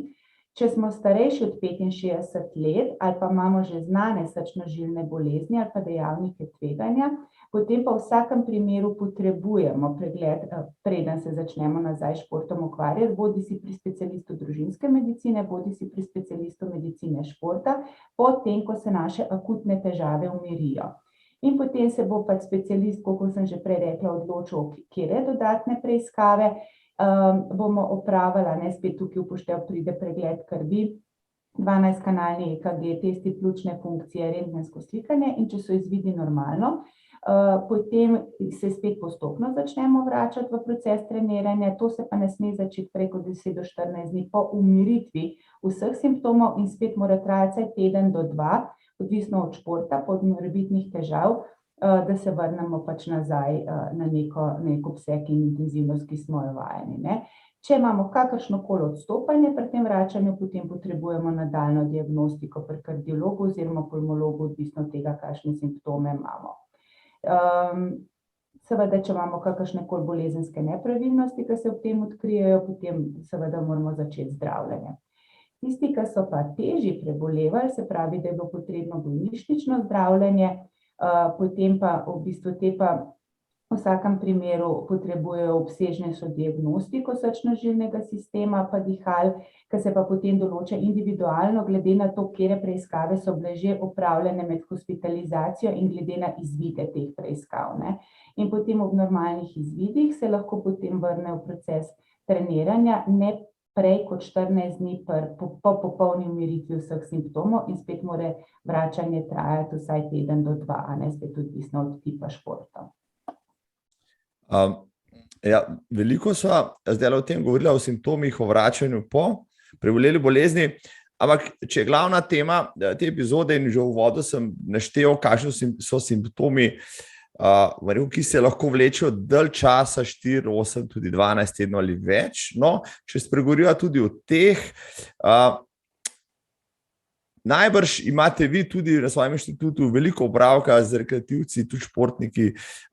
če smo starejši od 65 let ali pa imamo že znane srčno-žilne bolezni ali pa dejavnike tveganja, potem pa v vsakem primeru potrebujemo pregled, preden se začnemo nazaj s športom ukvarjati, bodisi pri specialistu družinske medicine, bodisi pri specialistu medicine športa, potem, ko se naše akutne težave umirijo. In potem se bo pač specialist, kot sem že prej rekla, odločil, katere dodatne preiskave bomo opravili, spet tukaj upoštev pride pregled krvi, 12-kanalni EKG, testi pljučne funkcije, rentgensko slikanje in če so izvidi normalno, potem se spet postopno začnemo vračati v proces treniranja, to se pa ne sme začeti prej kot 10 do 14 dni po umiritvi vseh simptomov in spet mora trajati vsaj teden do 2, odvisno od športa, od morebitnih težav, da se vrnemo pač nazaj na nek obseg in intenzivnost, ki smo jo vajeni, ne. Če imamo kakršnokoli odstopanje pri tem vračanju, potem potrebujemo nadaljnjo diagnostiko pri kardiologu oziroma pulmologu, odvisno od tega, kakšne simptome imamo. Seveda, če imamo kakršnekoli bolezenske nepravilnosti, ki se ob tem odkrijejo, potem seveda moramo začeti zdravljenje. Tisti, ki so pa težje prebolevali, se pravi, da je bilo potrebno bolnišnično zdravljenje, potem pa v bistvu te pa v vsakem primeru potrebujejo obsežnejšo diagnostiko srčno-žilnega sistema pa dihal, ki se pa potem določa individualno glede na to, katere preiskave so bile že opravljene med hospitalizacijo in glede na izvide teh preiskav, ne. In potem ob normalnih izvidih se lahko potem vrne v proces treniranja, ne prej kot 14 dni po popolni umiritvi vseh simptomov in spet mora vračanje trajati vsaj teden do 2, spet odvisno od tipa športa. Veliko sva zdaj o tem govorila, o simptomih, o vračanju po preboleli bolezni, ampak če je glavna tema te epizode in že v uvodu sem naštel, kakšni so simptomi, ki se lahko vlečejo dalj časa, 4, 8, tudi 12 tednov ali več. No, če spregovoriva tudi o teh, najbrž imate vi tudi na svojem inštitutu veliko opravka z rekreativci, tudi športniki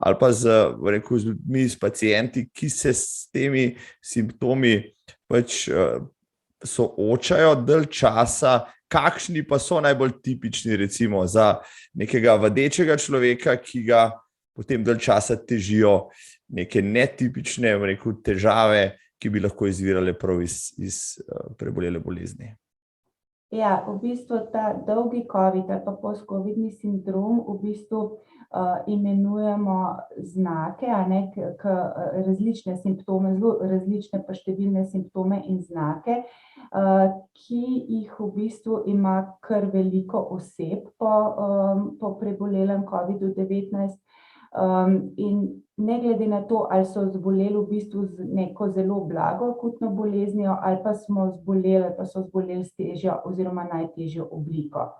ali pa z ljudmi, s pacienti, ki se s temi simptomi pač soočajo dalj časa. Kakšni pa so najbolj tipični recimo za nekega vadečega človeka, ki ga potem dalj časa težijo neke netipične težave, ki bi lahko izvirale prav iz prebolele bolezni? Ja, v bistvu ta dolgi COVID ali pa post-covidni sindrom v bistvu imenujemo znake, različne simptome, zelo različne pa številne simptome in znake, ki jih v bistvu ima kar veliko oseb po prebolelem COVID-19. In ne glede na to, ali so zboleli v bistvu z neko zelo blago akutno boleznijo ali pa smo zboleli ali pa so zboleli s težjo oziroma najtežjo obliko.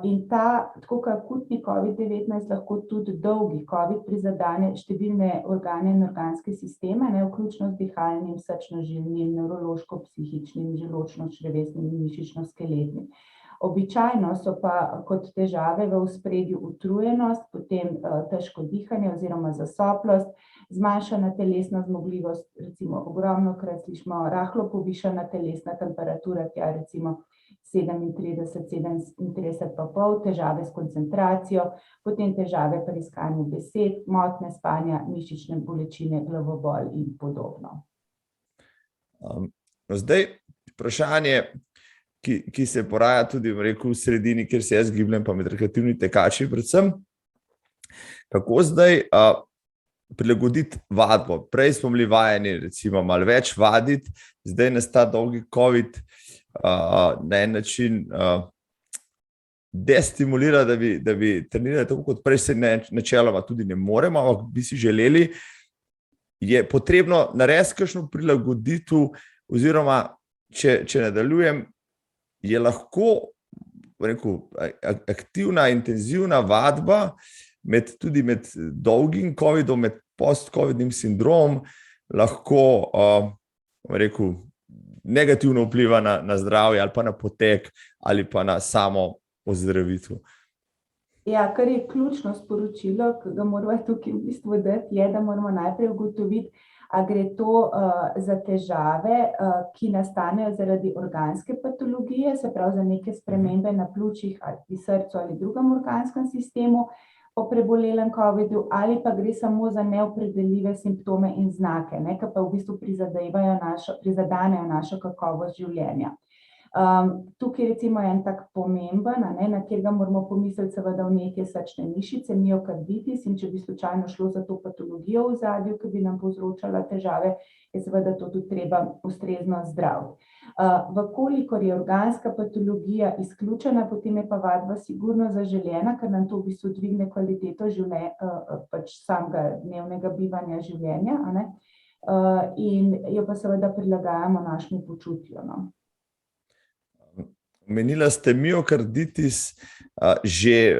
In ta, tako kot akutni COVID-19, lahko tudi dolgi COVID prizadene številne organe in organske sisteme, vključno z dihalnim, srčno-žilnim, nevrološko-psihičnim, želodčno-črevesnim in mišično-skeletnim. Običajno so pa kot težave v ospredju utrujenost, potem težko dihanje oziroma zasoplost, zmanjšana telesna zmogljivost, recimo ogromnokrat slišimo rahlo povišana telesna temperatura, tja recimo 37, 37,5, težave s koncentracijo, potem težave pri iskanju besed, motnje spanja, mišične bolečine, glavobol in podobno. Zdaj, vprašanje, ki se poraja tudi v sredini, kjer se jaz gibljem, pa med rekreativni tekači predvsem. Kako zdaj prilagoditi vadbo? Prej smo bili vajeni recimo malo več vaditi, zdaj nas ta dolgi COVID na en način destimulira, da bi trenirali tako kot prej, se načeloma tudi ne moremo, ampak bi si želeli. Je potrebno narediti kakšno prilagoditev, oziroma če nadaljujem, je lahko aktivna, intenzivna vadba tudi med dolgim COVID-om, med post-COVID-nim sindromom, lahko negativno vpliva na zdravje ali pa na potek ali pa na samo ozdravitev. Ja, kar je ključno sporočilo, ki ga moramo tukaj v bistvu dati, je, da moramo najprej ugotoviti, a gre to za težave, ki nastanejo zaradi organske patologije, se pravi za neke spremembe na pljučih ali srcu ali drugem organskem sistemu po prebolelem COVID-u, ali pa gre samo za neopredeljive simptome in znake, ki pa v bistvu prizadanejo našo kakovost življenja. Tukaj recimo je en tak pomemben, na katerega moramo pomisliti seveda vnetje srčne mišice, miokarditis, in če bi slučajno šlo za to patologijo v ozadju, ki bi nam povzročala težave, je seveda to tudi treba ustrezno zdraviti. Vkolikor je organska patologija izključena, potem je pa vadba sigurno zaželena, ker nam to v bistvu dvigne kvaliteto samega dnevnega bivanja življenja, in jo pa seveda prilagajamo našemu počutju. Omenila ste miokarditis, že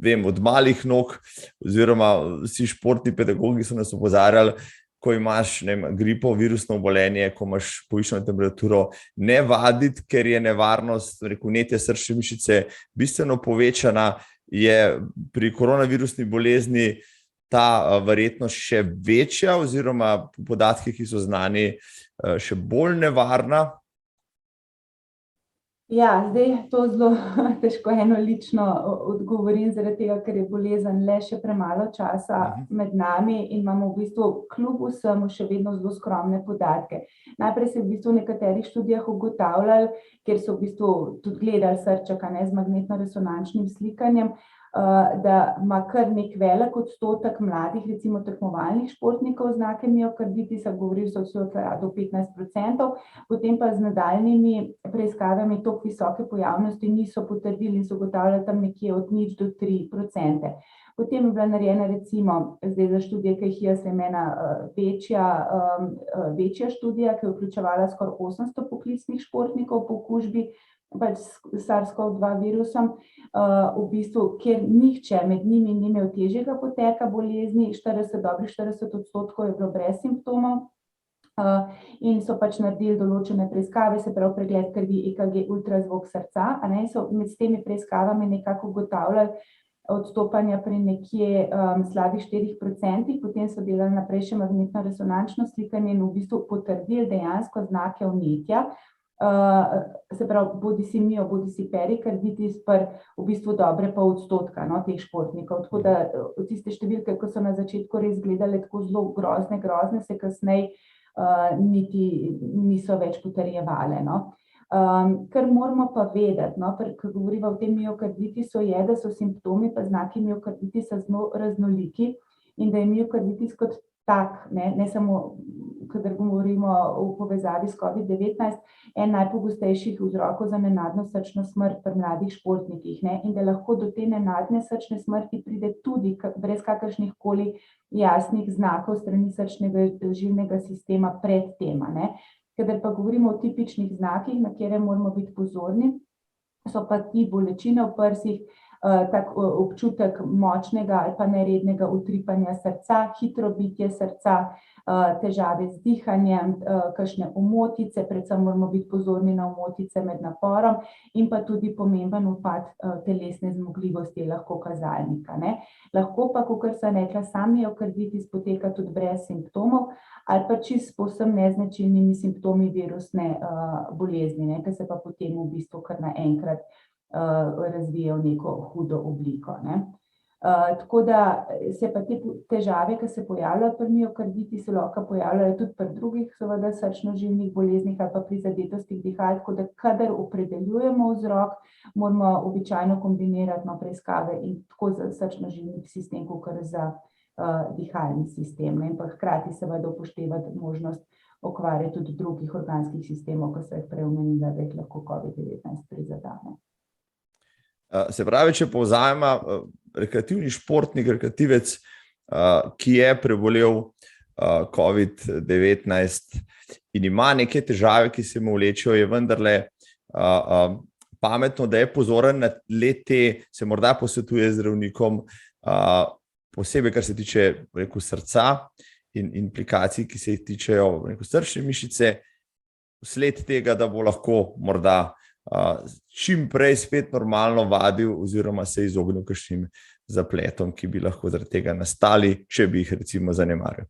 vem, od malih nog, oziroma vsi športni pedagogi so nas opozarjali, ko imaš gripo, virusno obolenje, ko imaš povišano temperaturo, ne vaditi, ker je nevarnost vnetje srčne mišice bistveno povečana. Je pri koronavirusni bolezni ta verjetnost še večja, oziroma po podatkih, ki so znani, še bolj nevarna? Ja, zdaj to zelo težko enolično odgovorim, zaradi tega, ker je bolezen le še premalo časa med nami in imamo v bistvu kljub vsemu še vedno zelo skromne podatke. Najprej se v bistvu v nekaterih študijah ugotavljali, kjer so v bistvu tudi gledali srček z magnetno-resonančnim slikanjem, da ima kar nek velik odstotek mladih, recimo tekmovalnih športnikov, znake miokarditisa, govorili so do 15%, potem pa z nadaljnjimi preiskavami toliko visoke pojavnosti niso potrdili in so ugotavljali tam nekje od 0 do 3%. Potem je bila narejena recimo, zdaj za študije, ki jih jaz imena večja študija, ki je vključevala skoraj 800 poklicnih športnikov po okužbi SARS-CoV-2 virusom, v bistvu, kjer nihče med njimi ni imel težjega poteka bolezni, dobrih 40% je bilo brez simptomov, in so naredili določene preiskave, se pravi pregled krvi, EKG, ultrazvok srca, in so med temi preiskavami nekako ugotavljali odstopanja pri nekje slabih 4%, potem so delali naprej še magnetno-resonančno slikanje in v bistvu potrdili dejansko znake vnetja, se pravi bodisi mio, bodisi perikarditis pri v bistvu dobre pol odstotka teh športnikov. Tako da tiste številke, ko so na začetku res gledali tako zelo grozne, se kasneje niti niso več potrjevale. Kar moramo pa vedeti, ko govorimo o tem miokarditisu, je, da so simptomi pa znaki miokarditisa zelo raznoliki in da je miokarditis kot tak, ne samo, kadar govorimo v povezavi s COVID-19, en najpogostejših vzrokov za nenadno srčno smrt pri mladih športnikih, in da lahko do te nenadne srčne smrti pride tudi brez kakršnih koli jasnih znakov strani srčnega žilnega sistema pred tem. Kadar pa govorimo o tipičnih znakih, na katere moramo biti pozorni, so pa ti bolečine v prsih, tak občutek močnega ali pa nerednega utripanja srca, hitro bitje srca, težave z dihanjem, kakšne omotice, predvsem moramo biti pozorni na omotice med naporom, in pa tudi pomemben upad telesne zmogljivosti lahko kazalnika. Lahko pa, kakor sem rekla, sam miokarditis poteka tudi brez simptomov ali pa čisto s povsem neznačilnimi simptomi virusne bolezni, ki se pa potem v bistvu kar naenkrat razvije v neko hudo obliko. Tako da se pa te težave, ki se pojavljajo pri miokarditisu, lahko pojavljajo tudi pri drugih seveda srčno-žilnih boleznih ali pa prizadetostih dihal, tako da kadar opredeljujemo vzrok, moramo običajno kombinirati preiskave in tako za srčno-žilni sistem, kakor za dihalni sistem. In pa hkrati seveda upoštevati možnost okvare tudi drugih organskih sistemov, ki so jih prej omenila, da jih lahko COVID-19 prizadene. Se pravi, če povzamemo, rekreativni športnik, rekreativec, ki je prebolel COVID-19 in ima neke težave, ki se mu vlečejo, je vendarle pametno, da je pozoren na le-te, se morda posvetuje z zdravnikom, posebej, kar se tiče srca in implikacij, ki se jih tičejo srčne mišice, vsled tega, da bo lahko morda čim prej spet normalno vadil oziroma se izognil kakšnim zapletom, ki bi lahko zaradi tega nastali, če bi jih recimo zanemaril.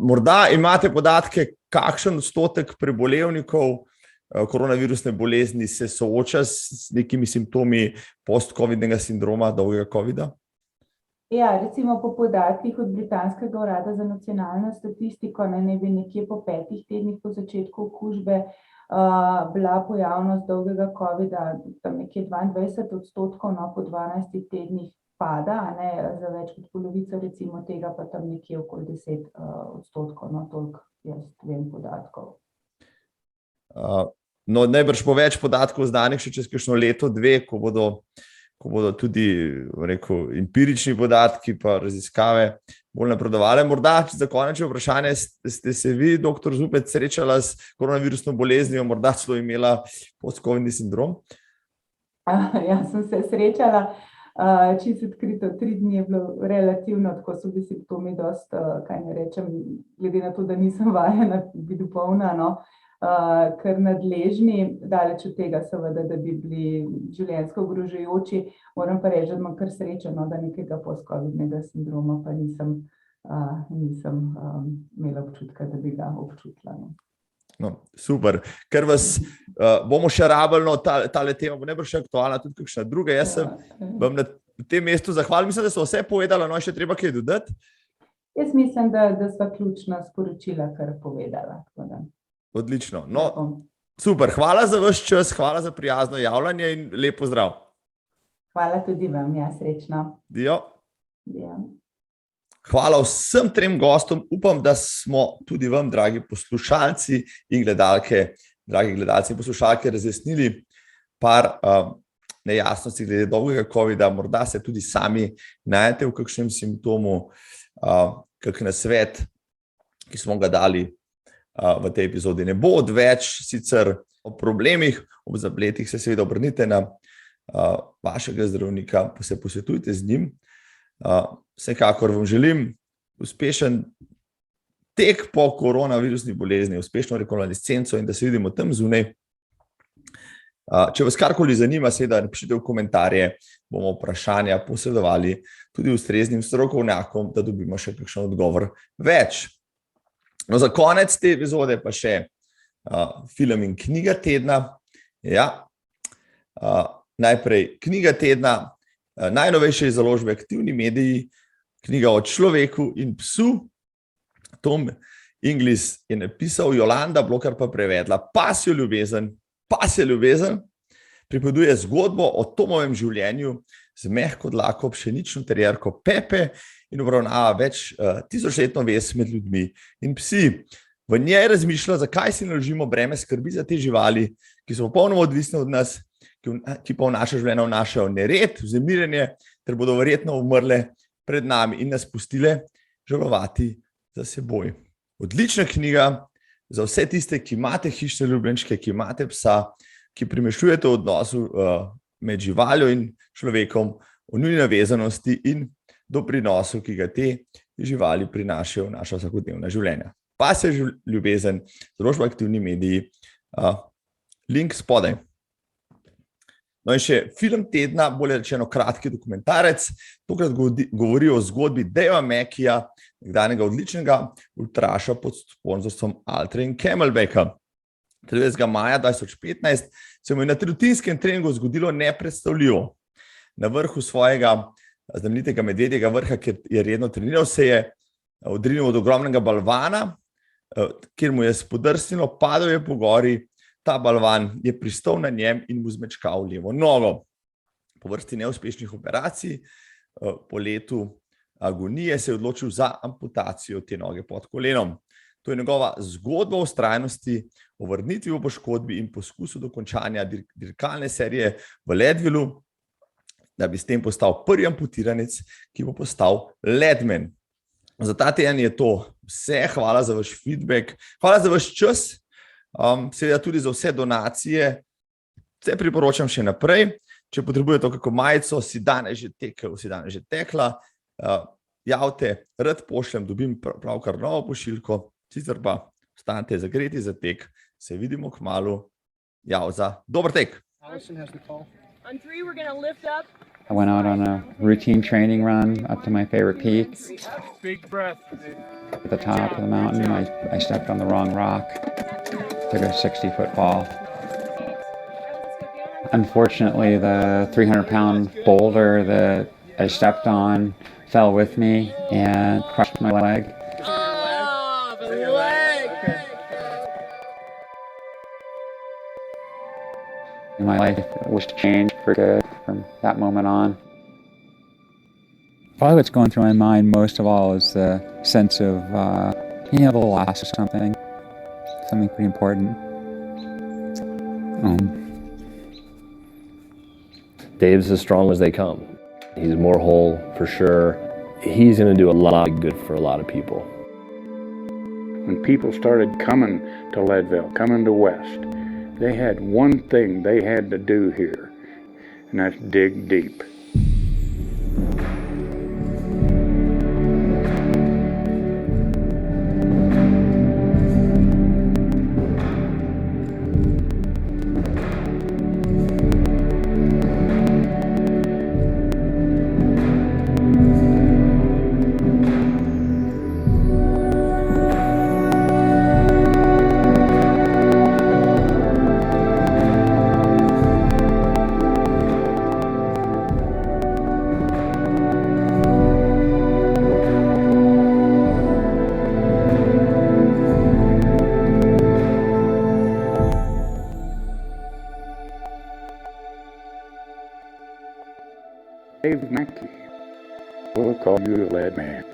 Morda imate podatke, kakšen odstotek prebolevnikov koronavirusne bolezni se sooča s nekimi simptomi post-covidnega sindroma, dolgega covida? Ja, recimo po podatkih od Britanskega urada za nacionalno statistiko, naj bi nekje po 5 tednih po začetku okužbe bila pojavnost dolgega covida tam nekje 22%, po 12 tednih pada, za več kot polovico recimo tega pa tam nekje okoli 10%, toliko jaz vem podatkov. No, najbrž po več podatkov znanih še čez kakšno leto, dve, ko bodo tudi empirični podatki pa raziskave bolj napredovale. Morda za končno vprašanje, ste se vi, dr. Zupet, srečala s koronavirusno boleznijo, morda celo imela post-covidni sindrom? Ja, sem se srečala, čisto odkrito, 3 dni je bilo relativno, tako so bili simptomi dosti, kaj ne rečem, glede na to, da nisem vajena, bi dopolna, kar nadležni, daleč od tega seveda, da bi bili življenjsko ogrožajoči. Moram pa reči, da imam kar srečo, da nekega post-covidnega sindroma pa nisem imela občutka, da bi ga občutila. No, super. Ker vas bomo še rabili, tale tema bo najbrž še aktualna, tudi kakšna druga. Jaz sem vam na tem mestu zahvalil. Mislim, da so vse povedala, še treba kaj dodati? Jaz mislim, da sva ključna sporočila kar povedala. Odlično. No, super. Hvala za vaš čas, hvala za prijazno javljanje in lep pozdrav. Hvala tudi vam, ja, srečno. Dio. Hvala vsem 3 gostom. Upam, da smo tudi vam, dragi poslušalci in gledalke, dragi gledalci in poslušalke, razjasnili par nejasnosti glede dolgega covida. Morda se tudi sami najdete v kakšnem simptomu, kak nasvet, ki smo ga dali v tej epizodi ne bo odveč, sicer o problemih, ob zapletih se seveda obrnite na vašega zdravnika, pa se posvetujte z njim. Vsekakor vam želim uspešen tek po koronavirusni bolezni, uspešno rekonvalescenco in da se vidimo tam zunaj. Če vas karkoli zanima, seveda napišite v komentarje, bomo vprašanja posredovali tudi ustreznim strokovnjakom, da dobimo še kakšen odgovor več. No, za konec te epizode pa še film in knjiga tedna. Ja. Najprej knjiga tedna, najnovejše založbe Aktivni mediji, knjiga o človeku in psu. Tom Inglis je napisal, Jolanda Blokar pa prevedla. Pasjo ljubezen, pripoveduje zgodbo o Tomovem življenju z mehko dlako pšenično terierko Pepe in obravnava več tisočletno vez med ljudmi in psi. V njej razmišlja, zakaj si naložimo breme skrbi za te živali, ki so popolnoma odvisne od nas, ki pa v naše življenje vnašajo nered, vznemirjenje, ter bodo verjetno umrle pred nami in nas pustile žalovati za seboj. Odlična knjiga za vse tiste, ki imate hišne ljubljenčke, ki imate psa, ki primešljujete v odnosu med živaljo in človekom, o njuni navezanosti in doprinosu, ki ga te živali prinašajo v naša vsakodnevna življenja. Pasja ljubezen, založba Aktivni mediji, link spodaj. No in še film tedna, bolje rečeno kratki dokumentarec, tokrat govori o zgodbi Davea Mackija, nekdanjega odličnega ultraša pod sponzorstvom Altre in Camelbacka. 30. maja 2015 se mu je na rutinskem treningu zgodilo nepredstavljivo. na vrhu svojega znamenitega medvedjega vrha, kjer je redno treniral, se je odrinil od ogromnega balvana, kjer mu je spodrsnilo, padel je po gori, ta balvan je pristal na njem in mu zmečkal levo nogo. Po vrsti neuspešnih operacij, po letu agonije se je odločil za amputacijo te noge pod kolenom. To je njegova zgodba o vztrajnosti, o vrnitvi v poškodbi in poskusu dokončanja dirkalne serije v Leadvillu, da bi s tem postal prvi amputiranec, ki bo postal leadman. Za ta teden je to vse. Hvala za vaš feedback, hvala za vaš čas, seveda tudi za vse donacije. Vse priporočam še naprej. Če potrebujete kako majico, si danes že tekel, si danes že tekla, javite, rad pošljem, dobim pravkar novo pošiljko, sicer pa ostanite zagreti za tek. Se vidimo kmalu. Jav za dober tek. Allison has the call. On 3, we're going to lift up. I went out on a routine training run up to my favorite peak. Big breath. At the top of the mountain, I stepped on the wrong rock, took a 60-foot fall. Unfortunately, the 300-pound boulder that I stepped on fell with me and crushed my leg. Oh, the leg! My life was changed for good from that moment on. Probably what's going through my mind most of all is the sense of being able to loss something pretty important. Dave's as strong as they come. He's more whole for sure. He's going to do a lot of good for a lot of people. When people started coming to Leadville, coming to West, they had one thing they had to do here, and that's dig deep. Dave Mackey, we'll call you the Lead Man.